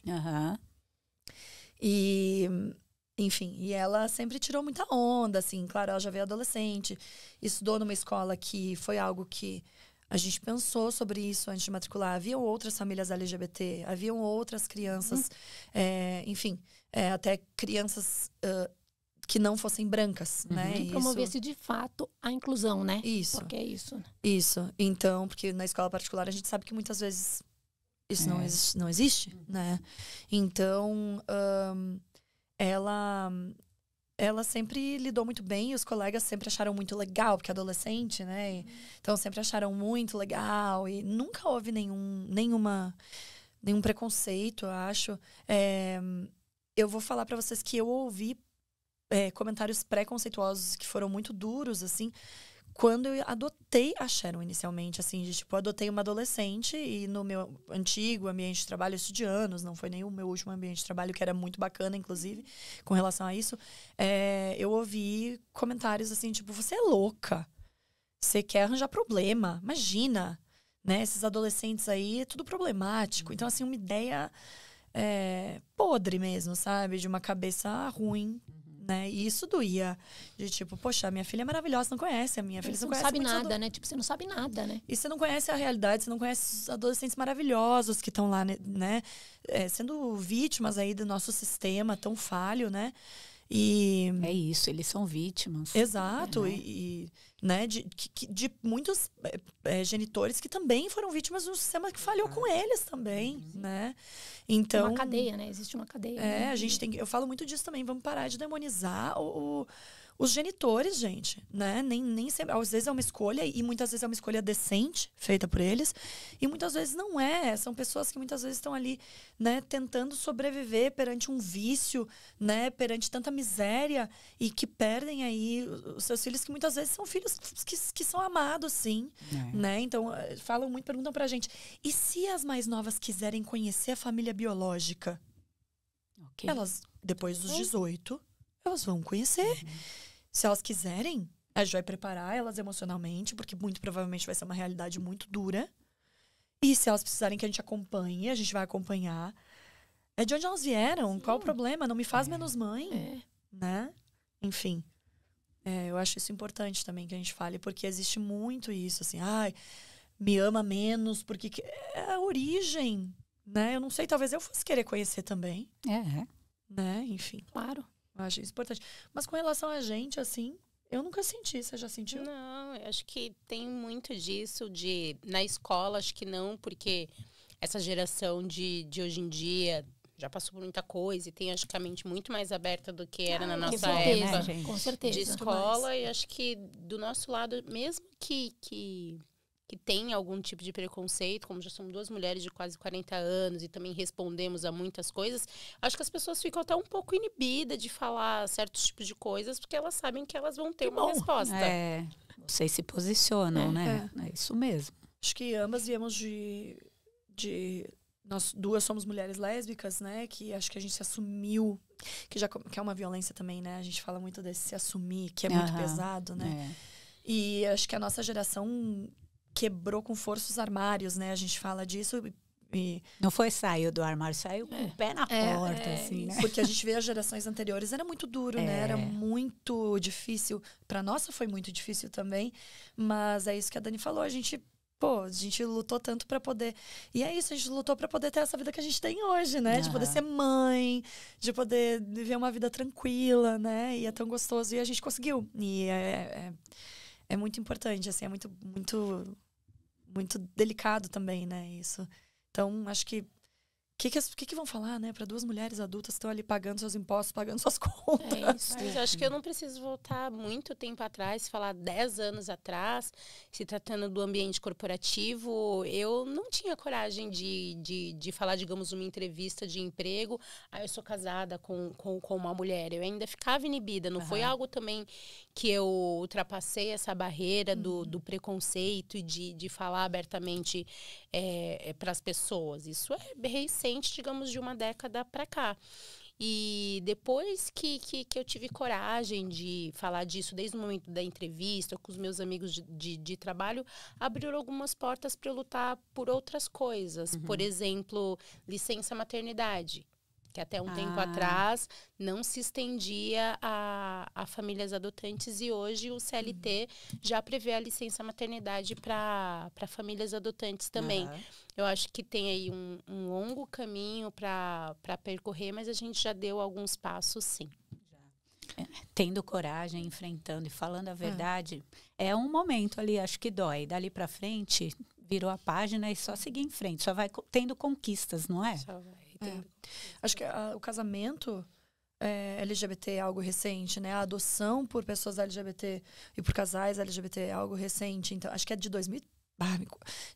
E, enfim, e ela sempre tirou muita onda, assim, claro, ela já veio adolescente, estudou numa escola que foi algo que a gente pensou sobre isso antes de matricular. Haviam outras famílias LGBT, haviam outras crianças, enfim, até crianças... que não fossem brancas, né? Que promovesse de fato a inclusão, né? Isso. Porque é isso. Isso. Então, porque na escola particular a gente sabe que muitas vezes isso não existe, né? Então, ela sempre lidou muito bem, e os colegas sempre acharam muito legal, porque é adolescente, né? Então, sempre acharam muito legal, e nunca houve nenhum preconceito, eu acho. Eu vou falar pra vocês que eu ouvi comentários preconceituosos que foram muito duros, assim, quando eu adotei a Sharon inicialmente, assim, eu adotei uma adolescente e no meu antigo ambiente de trabalho, isso de anos, não foi nem o meu último ambiente de trabalho, que era muito bacana, inclusive, com relação a isso, eu ouvi comentários assim, tipo, você é louca, você quer arranjar problema, imagina, né, esses adolescentes aí, é tudo problemático. Então, assim, uma ideia podre mesmo, sabe, de uma cabeça ruim, né? E isso doía. De tipo, poxa, minha filha é maravilhosa, você não conhece a minha filha. Você não sabe nada, né? Tipo, você não sabe nada, né? E você não conhece a realidade, você não conhece os adolescentes maravilhosos que estão lá, né? Sendo vítimas aí do nosso sistema tão falho, né? E... É isso, eles são vítimas. Exato. E né? De muitos genitores que também foram vítimas de um sistema que falhou com eles também, né? Então, uma cadeia, né? Existe uma cadeia. Né? A gente tem, eu falo muito disso também. Vamos parar de demonizar os genitores, gente, né? Nem sempre, às vezes é uma escolha, e muitas vezes é uma escolha decente, feita por eles, e muitas vezes não é. São pessoas que muitas vezes estão ali, né, tentando sobreviver perante um vício, né, perante tanta miséria, e que perdem aí os seus filhos, que muitas vezes são filhos que são amados, sim, né? Então, perguntam pra gente, e se as mais novas quiserem conhecer a família biológica? Okay. Elas, depois dos 18, elas vão conhecer. Se elas quiserem, a gente vai preparar elas emocionalmente, porque muito provavelmente vai ser uma realidade muito dura. E se elas precisarem que a gente acompanhe, a gente vai acompanhar. É de onde elas vieram, sim. Qual o problema? Não me faz menos mãe, né? Enfim, eu acho isso importante também que a gente fale, porque existe muito isso, assim, me ama menos, porque é a origem, né? Eu não sei, talvez eu fosse querer conhecer também. Né? Enfim. Claro. Eu acho isso importante. Mas com relação a gente, assim, eu nunca senti. Você já sentiu? Não, eu acho que tem muito disso na escola, acho que não, porque essa geração de hoje em dia já passou por muita coisa e tem, acho que, a mente muito mais aberta do que era na nossa época. Né, com certeza. De escola, e acho que do nosso lado, mesmo que tem algum tipo de preconceito, como já somos 2 mulheres de quase 40 anos e também respondemos a muitas coisas, acho que as pessoas ficam até um pouco inibidas de falar certos tipos de coisas, porque elas sabem que elas vão ter uma resposta. Vocês se posicionam, né? É isso mesmo. Acho que ambas viemos nós duas somos mulheres lésbicas, né? Que acho que a gente se assumiu, que é uma violência também, né? A gente fala muito desse se assumir, que é muito pesado, né? E acho que a nossa geração quebrou com força os armários, né? A gente fala disso e... Não foi saiu do armário, saiu com o pé na porta, assim, né? Porque a gente vê as gerações anteriores, era muito duro, né? Era muito difícil. Pra nossa foi muito difícil também. Mas é isso que a Dani falou, a gente lutou tanto pra poder... E é isso, a gente lutou pra poder ter essa vida que a gente tem hoje, né? De poder ser mãe, de poder viver uma vida tranquila, né? E é tão gostoso. E a gente conseguiu. E é muito importante, assim, é muito, muito, muito delicado também, né? Isso. Então, acho que que vão falar, né? Para duas mulheres adultas que estão ali pagando seus impostos, pagando suas contas. É isso. Mas eu acho que eu não preciso voltar muito tempo atrás, falar 10 anos atrás, se tratando do ambiente corporativo, eu não tinha coragem de falar, digamos, uma entrevista de emprego. Eu sou casada com uma mulher. Eu ainda ficava inibida. Não foi algo também que eu ultrapassei essa barreira do preconceito e de falar abertamente para as pessoas. Isso é recente, digamos, de uma década para cá. E depois que eu tive coragem de falar disso, desde o momento da entrevista, com os meus amigos de trabalho, abriram algumas portas para eu lutar por outras coisas. Por exemplo, licença maternidade, que até um tempo atrás não se estendia a famílias adotantes, e hoje o CLT já prevê a licença maternidade para famílias adotantes também. Eu acho que tem aí um longo caminho para percorrer, mas a gente já deu alguns passos, sim. Tendo coragem, enfrentando e falando a verdade, é um momento ali, acho que dói. Dali para frente, virou a página e só seguir em frente. Só vai tendo conquistas, não é? Só vai tendo. Acho que o casamento LGBT é algo recente, né? A adoção por pessoas LGBT e por casais LGBT é algo recente. Então, acho que é de 2000.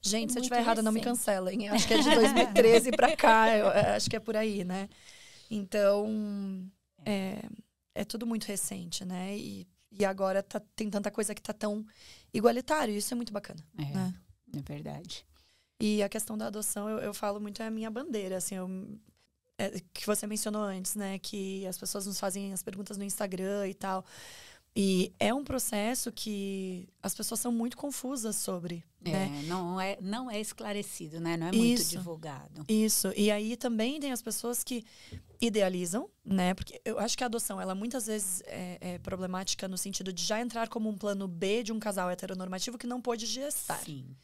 Gente, se eu estiver errada, não me cancelem. Acho que é de 2013 para cá. Acho que é por aí, né? Então, é tudo muito recente, né? E agora tem tanta coisa que tá tão igualitário. Isso é muito bacana. Né? É verdade. E a questão da adoção, eu falo muito, é a minha bandeira, assim, que você mencionou antes, né? Que as pessoas nos fazem as perguntas no Instagram e tal. E é um processo que as pessoas são muito confusas sobre, né? Não é esclarecido, né? Não é muito divulgado. Isso. E aí também tem as pessoas que idealizam, né? Porque eu acho que a adoção, ela muitas vezes é problemática no sentido de já entrar como um plano B de um casal heteronormativo que não pôde gestar. Sim.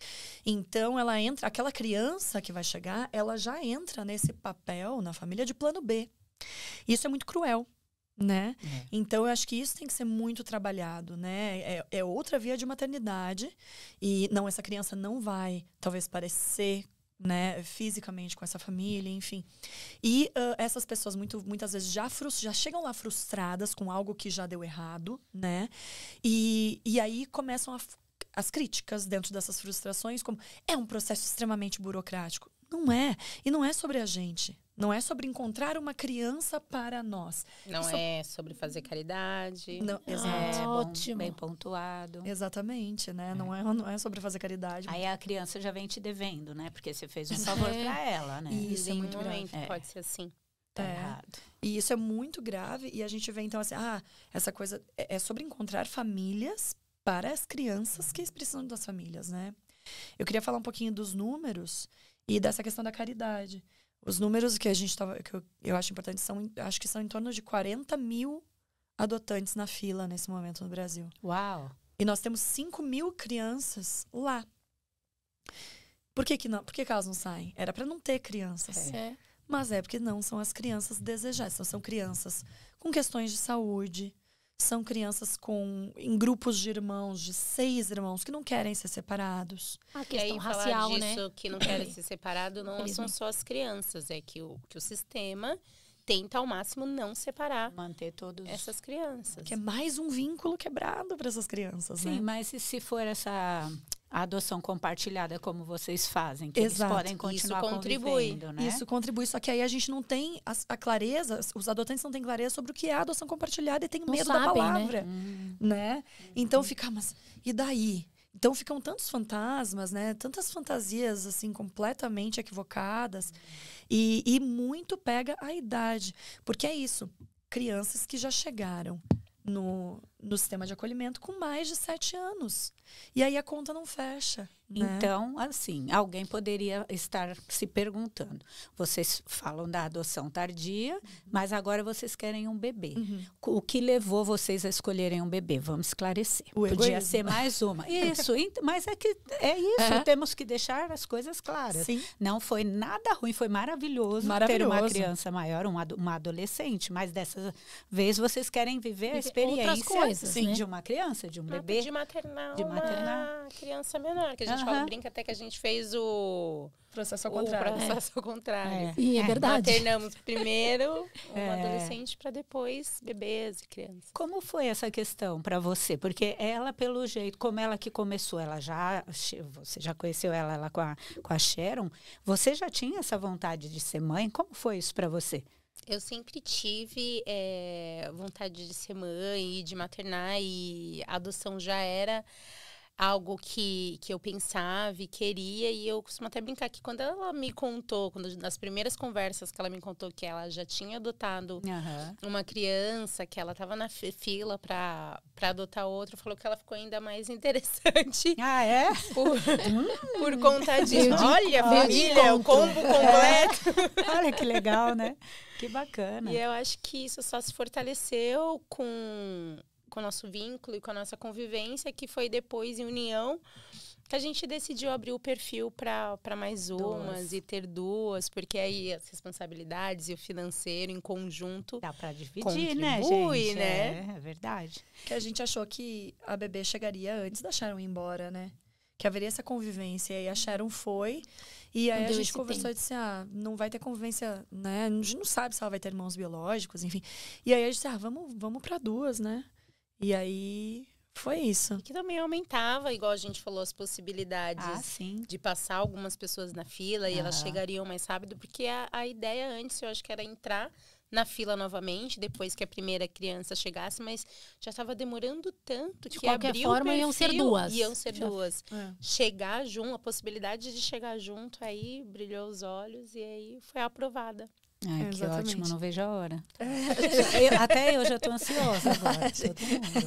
Então, ela entra... Aquela criança que vai chegar, ela já entra nesse papel na família de plano B. Isso é muito cruel. Né? Então, eu acho que isso tem que ser muito trabalhado, né? É outra via de maternidade. E não, essa criança não vai, talvez, parecer, né, fisicamente com essa família, enfim. E essas pessoas muitas vezes já chegam lá frustradas com algo que já deu errado, né? E aí começam as críticas dentro dessas frustrações, como é um processo extremamente burocrático. Não é. E não é sobre a gente. Não é sobre encontrar uma criança para nós. Não é sobre fazer caridade. Não, exato. Ótimo. Bem pontuado. Exatamente, né? Não é sobre fazer caridade. Aí a criança já vem te devendo, né? Porque você fez um favor para ela, né? Isso é muito grave. Pode ser assim. Tá errado. E isso é muito grave. E a gente vê, então, assim... essa coisa é sobre encontrar famílias para as crianças que precisam das famílias, né? Eu queria falar um pouquinho dos números e dessa questão da caridade. Os números que a gente que eu acho importantes acho que são em torno de 40 mil adotantes na fila nesse momento no Brasil. Uau! E nós temos 5 mil crianças lá. Por que elas não saem? Era para não ter crianças. Mas porque não são as crianças desejadas. São crianças com questões de saúde. São crianças em grupos de irmãos, de 6 irmãos, que não querem ser separados. A questão racial, falar disso, né? Que não querem ser separados, não são só as crianças. É que o sistema tenta ao máximo não separar, manter todos essas crianças. Que é mais um vínculo quebrado para essas crianças, né? Sim, mas e se for essa adoção compartilhada, como vocês fazem? Que eles podem continuar convivendo, né? Isso contribui, só que aí a gente não tem a clareza, os adotantes não têm clareza sobre o que é a adoção compartilhada e tem medo da palavra, né? Então fica, mas e daí? Então ficam tantos fantasmas, né? Tantas fantasias assim completamente equivocadas e muito pega a idade, porque é isso, crianças que já chegaram no sistema de acolhimento com mais de 7 anos. E aí a conta não fecha. Né? Então, assim, alguém poderia estar se perguntando. Vocês falam da adoção tardia, mas agora vocês querem um bebê. O que levou vocês a escolherem um bebê? Vamos esclarecer. Podia ser mais uma. Isso, mas é isso. Temos que deixar as coisas claras. Sim. Não foi nada ruim, foi maravilhoso ter uma criança maior, uma adolescente, mas dessa vez vocês querem viver a experiência coisas, sim, né? de uma criança, de um bebê. De maternar uma criança menor, que a gente fala, brinca até que a gente fez o processo ao contrário. E é verdade. Maternamos primeiro um adolescente para depois bebês e crianças. Como foi essa questão para você? Porque ela, pelo jeito, como ela que começou, você já conheceu ela com a Sharon, você já tinha essa vontade de ser mãe? Como foi isso para você? Eu sempre tive vontade de ser mãe e de maternar, e a adoção já era algo que eu pensava e queria, e eu costumo até brincar que quando ela me contou, nas primeiras conversas que ela me contou que ela já tinha adotado uma criança, que ela estava na fila para adotar outra, falou que ela ficou ainda mais interessante. Ah, é? Por conta disso. Olha, família, o combo completo. Olha que legal, né? Que bacana. E eu acho que isso só se fortaleceu com o nosso vínculo e com a nossa convivência, que foi depois, em união, que a gente decidiu abrir o perfil para mais umas e ter duas, porque aí as responsabilidades e o financeiro em conjunto dá para dividir, contribui, né, gente? né? É verdade. Que a gente achou que a bebê chegaria antes da Sharon ir embora, né? Que haveria essa convivência. E aí a Sharon foi, e aí a gente conversou e disse, não vai ter convivência, né? A gente não sabe se ela vai ter irmãos biológicos, enfim. E aí a gente disse, vamos para duas, né? E aí foi isso. E que também aumentava, igual a gente falou, as possibilidades de passar algumas pessoas na fila e elas chegariam mais rápido, porque a ideia antes, eu acho que era entrar na fila novamente, depois que a primeira criança chegasse, mas já estava demorando tanto que qualquer forma iam ser duas. Chegar junto, a possibilidade de chegar junto, aí brilhou os olhos e aí foi aprovada. Ai, que ótimo, não vejo a hora. Até eu já estou ansiosa agora.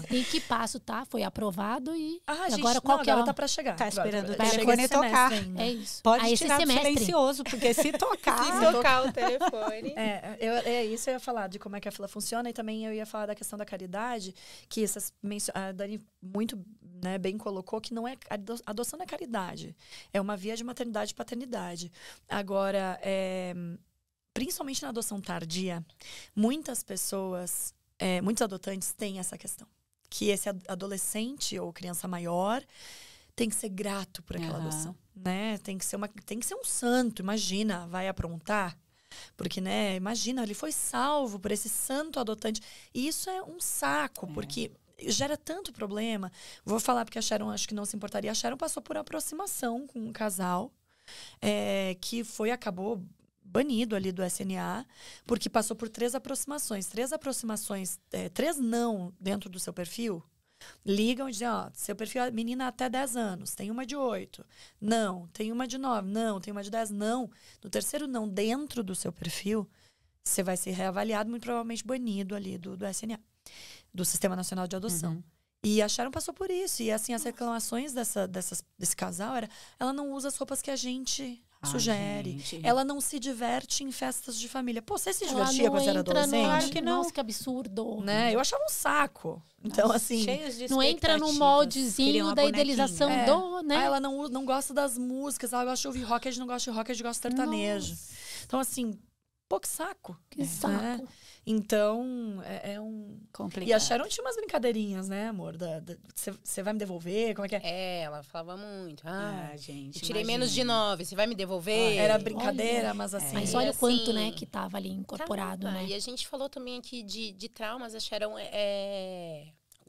Em que passo tá? Foi aprovado e agora qual que é? Agora tá para chegar. Tá esperando o telefone tocar. É isso. Pode tirar do silencioso, porque se tocar o telefone. É isso eu ia falar, de como é que a fila funciona, e também eu ia falar da questão da caridade, que a Dani muito bem colocou, que não é adoção não é caridade. É uma via de maternidade e paternidade. Agora, principalmente na adoção tardia, muitas pessoas, muitos adotantes têm essa questão. Que esse adolescente ou criança maior tem que ser grato por aquela adoção. Né? Tem que ser um santo, imagina, vai aprontar. Porque, né, imagina, ele foi salvo por esse santo adotante. E isso é um saco, porque gera tanto problema. Vou falar porque a Sharon, acho que não se importaria. A Sharon passou por aproximação com um casal que acabou banido ali do SNA, porque passou por 3 aproximações. 3 não dentro do seu perfil, ligam e dizem, seu perfil é menina até 10 anos, tem uma de 8, não, tem uma de 9, não, tem uma de 10, não. No terceiro não, dentro do seu perfil, você vai ser reavaliado, muito provavelmente banido ali do SNA, do Sistema Nacional de Adoção. E a Sharon passou por isso. E assim, as reclamações desse casal ela não usa as roupas que a gente sugere. Gente. Ela não se diverte em festas de família. Pô, você se divertia quando era adolescente? Claro que não. Nossa, que absurdo. Né? Eu achava um saco. Então, nossa, assim... Não entra no moldezinho da idealização né? Ela não gosta das músicas, ela gosta de ouvir rock, a gente não gosta de rock, a gente gosta de sertanejo. Nossa. Então, assim, pô, que saco. Que saco. Né? Então, é um... complicado. E a Sharon tinha umas brincadeirinhas, né, amor? Você vai me devolver? Como é que é? Ela falava muito. Gente, eu tirei menos de 9, você vai me devolver? Era brincadeira, mas assim... Mas olha o quanto, né, que tava ali incorporado, né? E a gente falou também aqui de traumas. A Sharon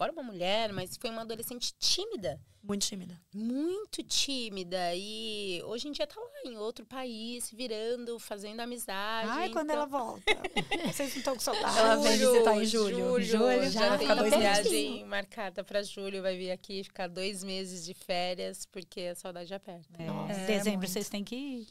agora uma mulher, mas foi uma adolescente tímida. Muito tímida. Muito tímida. E hoje em dia tá lá em outro país, se virando, fazendo amizade. Ai, quando ela volta. Vocês não estão com saudade. Ela vem visitar em julho. Julho Já vai tem ficar 2 meses. viagem marcada para julho. Vai vir aqui ficar 2 meses de férias, porque a saudade aperta. Dezembro muito. vocês têm que ir.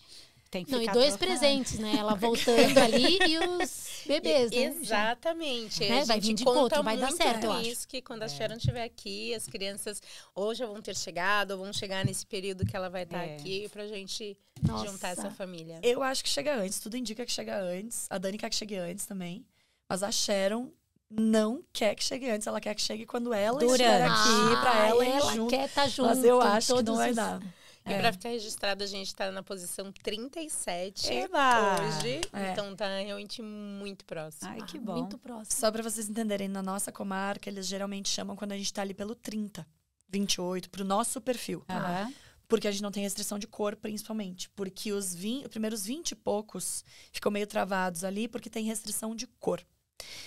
Tem que Não, ficar e 2 trocando. presentes, né? Ela voltando ali e os bebês, né? Exatamente. Né? A Vai gente vir de conta encontro, vai dar muito certo, eu com acho. isso, que quando a Sharon estiver aqui, as crianças ou já vão ter chegado, ou vão chegar nesse período que ela vai estar aqui, pra gente juntar essa família. Eu acho que chega antes, tudo indica que chega antes. A Dani quer que chegue antes também. Mas a Sharon não quer que chegue antes, ela quer que chegue quando ela estiver aqui, pra ela ir junto. Quer estar junto. Mas eu acho que não vai dar. E pra ficar registrado, a gente tá na posição 37 Eba! hoje. Então tá realmente muito próximo. Ai, que bom. Muito próximo. Só pra vocês entenderem, na nossa comarca, eles geralmente chamam quando a gente tá ali pelo 30, 28, pro nosso perfil. Aham. Porque a gente não tem restrição de cor, principalmente. Porque os primeiros 20 e poucos ficam meio travados ali, porque tem restrição de cor.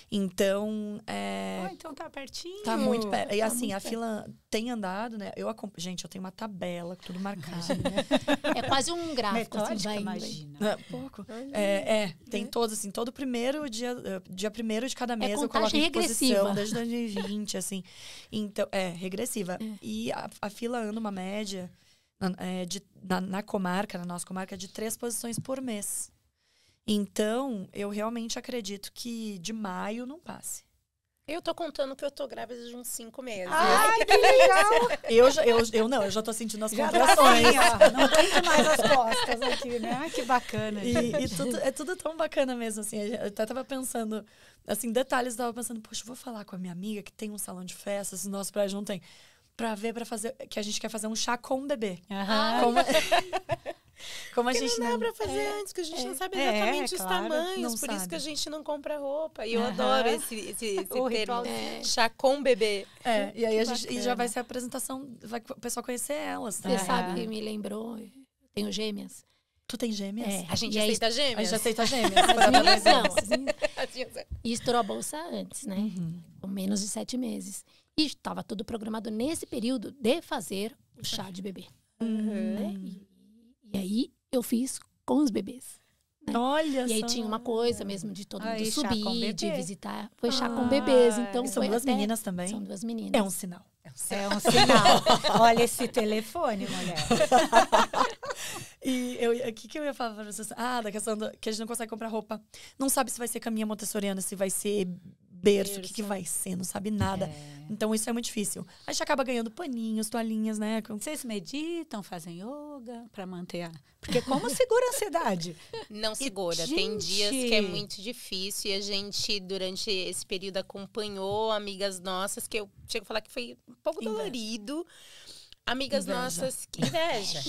Então, Então tá pertinho. tá muito perto. E Tá assim, muito a fila tem andado, né? Gente, eu tenho uma tabela, tudo marcado. É quase um gráfico, assim, Metódica, vai indo. imagina. Pouco. Tem todos, assim, todo primeiro dia 1º de cada mês eu coloco contagem em posição, regressiva. desde 2020, assim. Então, regressiva. E a fila anda uma média na comarca, na nossa comarca, de 3 posições por mês. Então, eu realmente acredito que de maio não passe. Eu tô contando que eu tô grávida de uns 5 meses. Ai, que legal. Eu já tô sentindo as Já tá contrações. assim, ó. Não aguento mais as costas aqui, né? Ai, que bacana. E é tudo tão bacana mesmo, assim. Eu até tava pensando, assim, detalhes, eu tava pensando, poxa, eu vou falar com a minha amiga que tem um salão de festas, o nosso prédio não tem. Pra fazer, que a gente quer fazer um chá com o bebê. Como a Que gente não dá pra fazer antes, que a gente não sabe exatamente os claro, tamanhos. não Por sabe. isso que a gente não compra roupa. E eu adoro esse termo, ritual. chá com bebê. E aí e já vai ser a apresentação, vai o pessoal conhecer elas. Você sabe, me lembrou, eu tenho gêmeas. Tu tem gêmeas? A gente E aí- aceita A gêmeas? gente aceita gêmeas. As minhas são. Assim, E estourou a bolsa antes, né? Com menos de 7 meses. E estava tudo programado nesse período de fazer o chá de bebê. Né? E aí eu fiz com os bebês. Olha E aí só. tinha uma coisa mesmo de todo mundo Aí, chá com subir, de bebê. visitar. Foi chá com bebês. Então São foi 2 até- meninas também? São 2 meninas. É um sinal. É um sinal. Olha esse telefone, mulher. E o que eu ia falar pra vocês? Da questão que a gente não consegue comprar roupa. Não sabe se vai ser caminha montessoriana, se vai ser berço, o que vai ser, não sabe nada. Então isso é muito difícil. A gente acaba ganhando paninhos, toalhinhas, né? Vocês meditam, fazem yoga pra manter a... Porque como segura a ansiedade? Não segura. Tem dias que é muito difícil. E a gente, durante esse período, acompanhou amigas nossas, que eu chego a falar que foi um pouco dolorido. Amigas nossas que inveja.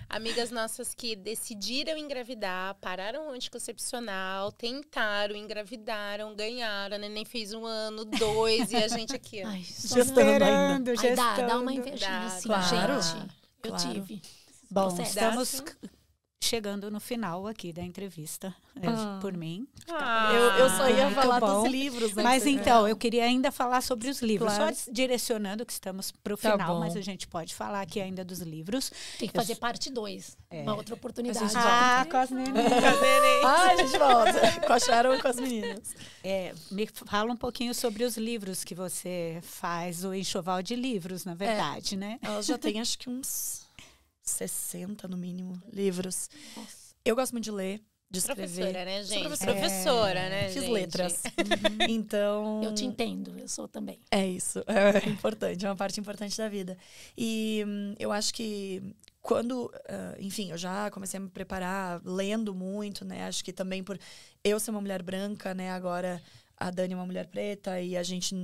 Amigas nossas que decidiram engravidar, pararam o anticoncepcional, tentaram, engravidaram, ganharam. A neném fez 1 ano, 2, e a gente aqui, ó. Ai, Gestando ainda. Aí dá uma invejinha, Dá, assim, claro. gente. Eu Claro. tive. Bom, Processo. estamos chegando no final aqui da entrevista, por mim. Eu só ia muito falar bom. dos livros, né? Mas então, eu queria ainda falar sobre os livros. Claro. Só direcionando que estamos para o Tá final, bom. mas a gente pode falar aqui ainda dos livros. Tem que fazer parte 2. Uma outra oportunidade. A gente Com as meninas. a gente volta. Com a Sharon e com as meninas. Me fala um pouquinho sobre os livros que você faz, o enxoval de livros, na verdade, né? Elas já têm, acho que uns 60, no mínimo, livros. Nossa. Eu gosto muito de ler, de escrever. Professora, né, Sou gente? professora. Né, Fiz gente? letras. Então... Eu te entendo, eu sou também. É isso, é importante, é uma parte importante da vida. E eu acho que quando, enfim, eu já comecei a me preparar lendo muito, né? Acho que também por eu ser uma mulher branca, né? Agora a Dani é uma mulher preta e a gente,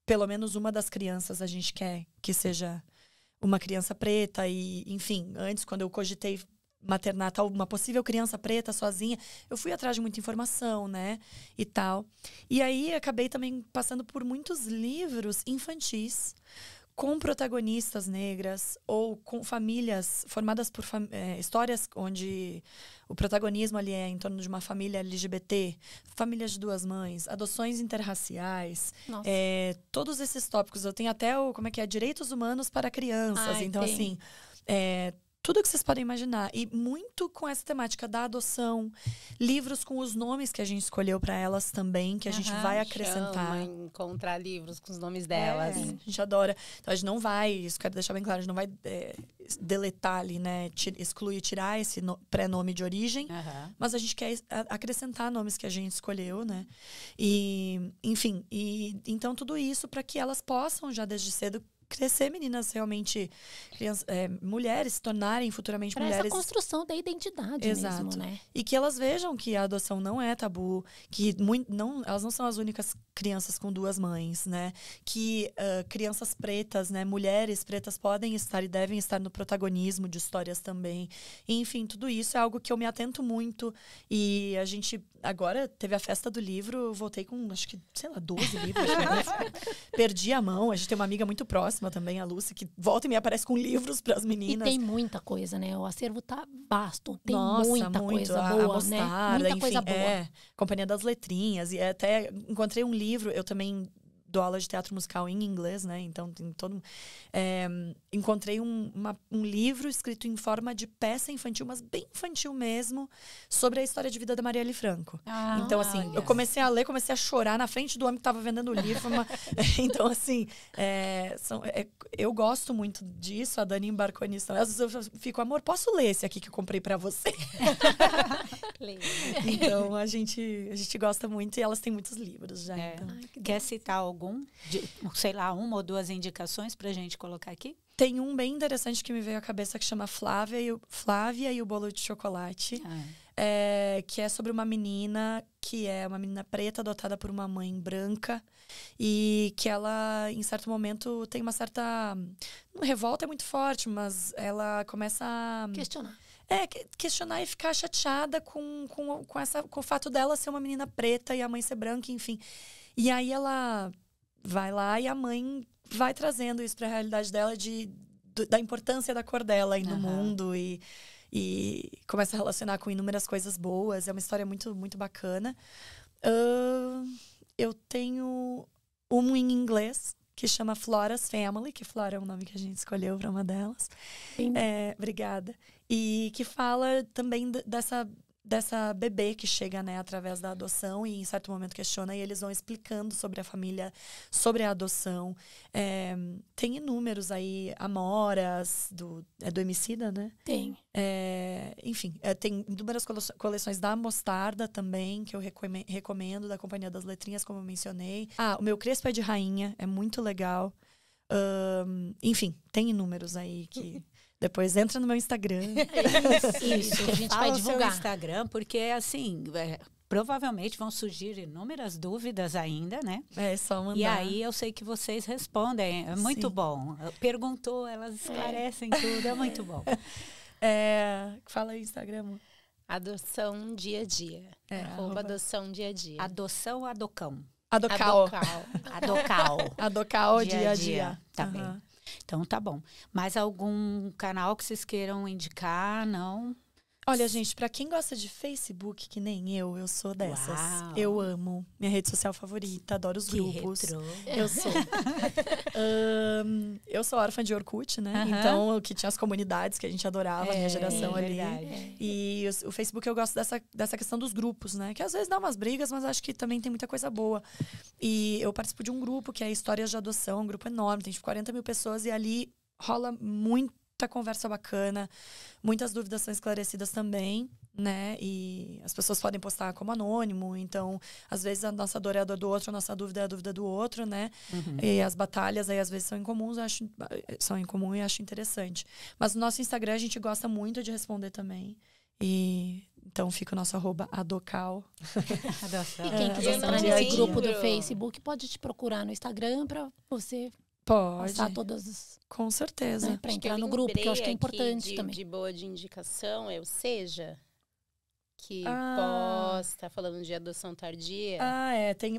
pelo menos uma das crianças, a gente quer que seja uma criança preta. E, enfim, antes, quando eu cogitei maternar uma possível criança preta sozinha, eu fui atrás de muita informação, né, e tal. E aí acabei também passando por muitos livros infantis com protagonistas negras ou com famílias formadas por histórias onde o protagonismo ali é em torno de uma família LGBT, famílias de duas mães, adoções interraciais, todos esses tópicos. Eu tenho até direitos humanos para crianças. Então, assim, tudo que vocês podem imaginar. E muito com essa temática da adoção. Livros com os nomes que a gente escolheu para elas também, que a gente vai acrescentar. Encontrar livros com os nomes delas. A gente adora. Então, a gente não vai, isso quero deixar bem claro, a gente não vai deletar ali, né? Excluir, tirar esse pré-nome de origem. Mas a gente quer acrescentar nomes que a gente escolheu, né? E, enfim, então tudo isso para que elas possam, já desde cedo, crescer meninas realmente, mulheres, se tornarem futuramente pra mulheres. Essa construção da identidade mesmo, né? E que elas vejam que a adoção não é tabu, que elas não são as únicas crianças com duas mães, né? Que crianças pretas, né? Mulheres pretas podem estar e devem estar no protagonismo de histórias também. E, enfim, tudo isso é algo que eu me atento muito. E a gente, agora, teve a festa do livro, eu voltei com, acho que, 12 livros. Né? Perdi a mão. A gente tem uma amiga muito próxima também, a Lúcia, que volta e me aparece com livros para as meninas. E tem muita coisa, né? O acervo tá vasto. Tem muita coisa boa, Mostarda, né? Muita enfim, coisa boa. Companhia das Letrinhas. E até encontrei um livro, eu também dou aula de teatro musical em inglês, né? Então, tem todo... encontrei um livro escrito em forma de peça infantil, mas bem infantil mesmo, sobre a história de vida da Marielle Franco. Então, assim, eu comecei a ler, comecei a chorar na frente do homem que estava vendendo o livro. Então, assim, eu gosto muito disso, a Dani embarcou nisso. Às vezes eu fico, amor, posso ler esse aqui que eu comprei pra você? Então, a gente gosta muito e elas têm muitos livros já. Então. Quer citar algum? Sei lá, uma ou duas indicações pra gente colocar aqui? Tem um bem interessante que me veio à cabeça que chama Flávia e o Bolo de Chocolate. Que é sobre uma menina que é uma menina preta adotada por uma mãe branca e que ela, em certo momento, tem uma certa... revolta é muito forte, mas ela começa a... questionar e ficar chateada com o fato dela ser uma menina preta e a mãe ser branca, enfim. E aí ela vai lá e a mãe vai trazendo isso para a realidade dela da importância da cor dela aí no mundo e começa a relacionar com inúmeras coisas boas. É uma história muito, muito bacana. Eu tenho um em inglês que chama Flora's Family, que Flora é o nome que a gente escolheu para uma delas. Obrigada. E que fala também dessa bebê que chega, né, através da adoção e em certo momento questiona e eles vão explicando sobre a família, sobre a adoção. Tem inúmeros aí, Amoras, do Emicida, né? Tem. Enfim, tem inúmeras coleções da Mostarda também, que eu recomendo, da Companhia das Letrinhas, como eu mencionei. O meu Crespo é de Rainha, é muito legal. Enfim, tem inúmeros aí que... Depois entra no meu Instagram. Isso, que a gente vai divulgar. O seu Instagram, porque assim, provavelmente vão surgir inúmeras dúvidas ainda, né? É só mandar. E aí eu sei que vocês respondem, é muito bom. Perguntou, elas esclarecem tudo, é muito bom. Fala aí, Instagram. Adoção dia a dia. Adoção dia a dia. Adoção ou adocão? Adocal. Adocal dia a dia. Tá bem. Então, tá bom. Mais algum canal que vocês queiram indicar? Não? Olha, gente, pra quem gosta de Facebook, que nem eu sou dessas. Uau. Eu amo. Minha rede social favorita, adoro os grupos. Retrô. Eu sou. Eu sou órfã de Orkut, né? Então, que tinha as comunidades que a gente adorava, a minha geração ali. E o Facebook eu gosto dessa questão dos grupos, né? Que às vezes dá umas brigas, mas acho que também tem muita coisa boa. E eu participo de um grupo que é Histórias de Adoção, um grupo enorme, tem tipo 40 mil pessoas, e ali rola muita conversa bacana, muitas dúvidas são esclarecidas também, né? E as pessoas podem postar como anônimo, então às vezes a nossa dor é a dor do outro, a nossa dúvida é a dúvida do outro, né? E as batalhas aí às vezes são incomuns, são em comum e acho interessante. Mas no nosso Instagram a gente gosta muito de responder também. E então fica o nosso @adocal. E quem quiser entrar nesse grupo do Facebook pode te procurar no Instagram para você passar todas as... Com certeza. Né, para entrar no grupo, que eu acho que é importante também. De boa de indicação é o Seja, que posta falando de adoção tardia.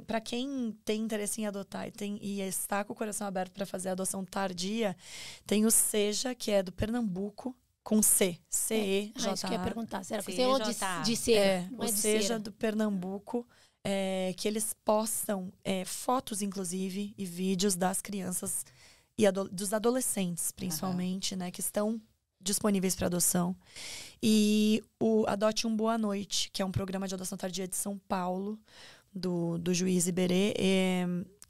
Para quem tem interesse em adotar e está com o coração aberto para fazer a adoção tardia, tem o Seja, que é do Pernambuco, com C, C-E-J-A. Isso que eu ia perguntar, será que você ou de cera? O Seja do Pernambuco, que eles postam fotos, inclusive, e vídeos das crianças e dos adolescentes, principalmente, né, que estão disponíveis para adoção. E o Adote um Boa Noite, que é um programa de adoção tardia de São Paulo, do Juiz Iberê,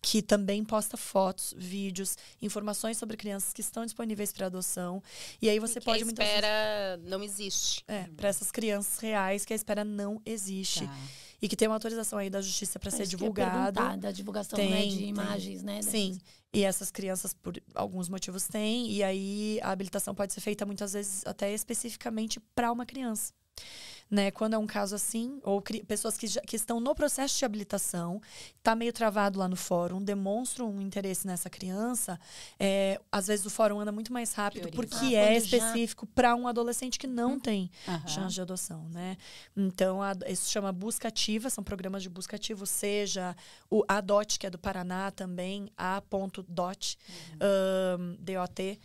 que também posta fotos, vídeos, informações sobre crianças que estão disponíveis para adoção. E aí você pode... a espera não existe. Para essas crianças reais, que a espera não existe. Tá. E que tem uma autorização aí da justiça para ser divulgado. Da divulgação, de imagens, né? Sim. E essas crianças, por alguns motivos, têm. E aí, a habilitação pode ser feita, muitas vezes, até especificamente para uma criança. Né? Quando é um caso assim, ou pessoas que estão no processo de habilitação, está meio travado lá no fórum, demonstram um interesse nessa criança, às vezes o fórum anda muito mais rápido, porque é específico para um adolescente que não tem chance de adoção, né? Então, isso chama busca ativa, são programas de busca ativa, seja o Adote, que é do Paraná também, a.dot, DOT,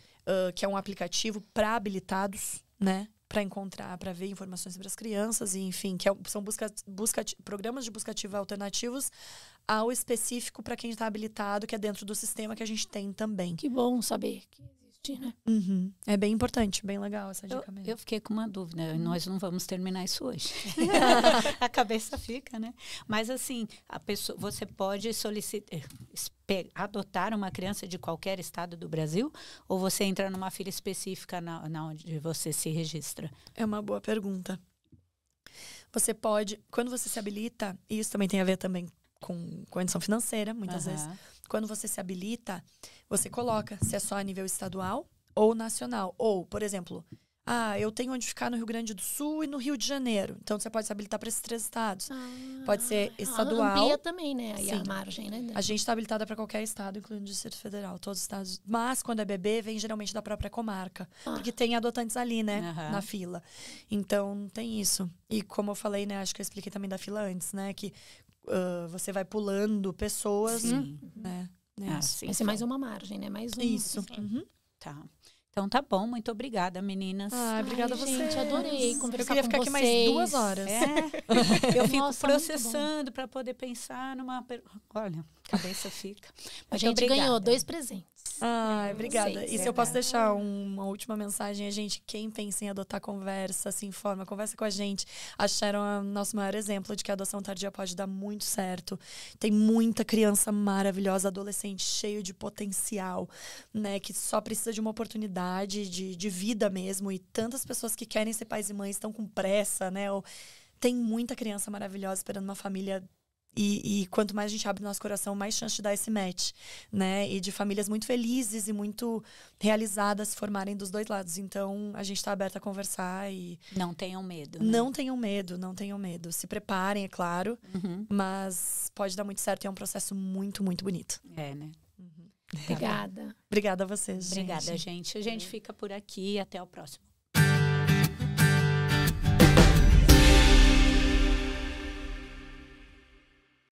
que é um aplicativo para habilitados, né? Para encontrar, para ver informações sobre as crianças, e enfim, são programas de busca ativa alternativos ao específico para quem está habilitado, que é dentro do sistema que a gente tem também. Que bom saber que existe, né? É bem importante, bem legal essa dica mesmo. Eu fiquei com uma dúvida, nós não vamos terminar isso hoje. A cabeça fica, né? Mas assim, você pode adotar uma criança de qualquer estado do Brasil? Ou você entra numa fila específica na onde você se registra? É uma boa pergunta. Você pode, quando você se habilita, e isso também tem a ver também com condição financeira, muitas vezes. Quando você se habilita, você coloca se é só a nível estadual ou nacional. Ou, por exemplo, eu tenho onde ficar no Rio Grande do Sul e no Rio de Janeiro. Então, você pode se habilitar para esses 3 estados. Pode ser estadual. Amplia também, né? Aí a margem, né? A gente está habilitada para qualquer estado, incluindo o Distrito Federal, todos os estados. Mas, quando é bebê, vem geralmente da própria comarca. Porque tem adotantes ali, né? Na fila. Então, tem isso. E como eu falei, né? Acho que eu expliquei também da fila antes, né? Que você vai pulando pessoas, né? Vai ser mais uma margem, né? Mais uma. Isso. Tá. Então tá bom, muito obrigada, meninas. Obrigada a você. Gente, adorei conversar com vocês. Eu queria ficar aqui mais 2 horas. Eu fico processando para poder pensar numa... Olha, a cabeça fica. A gente ganhou 2 presentes. Obrigada. E se eu posso deixar uma última mensagem, gente, quem pensa em adotar, conversa, se informa, conversa com a gente. A Sharon é o nosso maior exemplo de que a adoção tardia pode dar muito certo. Tem muita criança maravilhosa, adolescente cheio de potencial, né, que só precisa de uma oportunidade de vida mesmo. E tantas pessoas que querem ser pais e mães estão com pressa, né? Tem muita criança maravilhosa esperando uma família. E quanto mais a gente abre nosso coração, mais chance de dar esse match, né? E de famílias muito felizes e muito realizadas se formarem dos 2 lados. Então, a gente está aberta a conversar e... Não tenham medo, né? Não tenham medo, não tenham medo. Se preparem, é claro. Mas pode dar muito certo e é um processo muito, muito bonito. Né? Obrigada. Obrigada a vocês, Obrigada, gente. A gente fica por aqui e até o próximo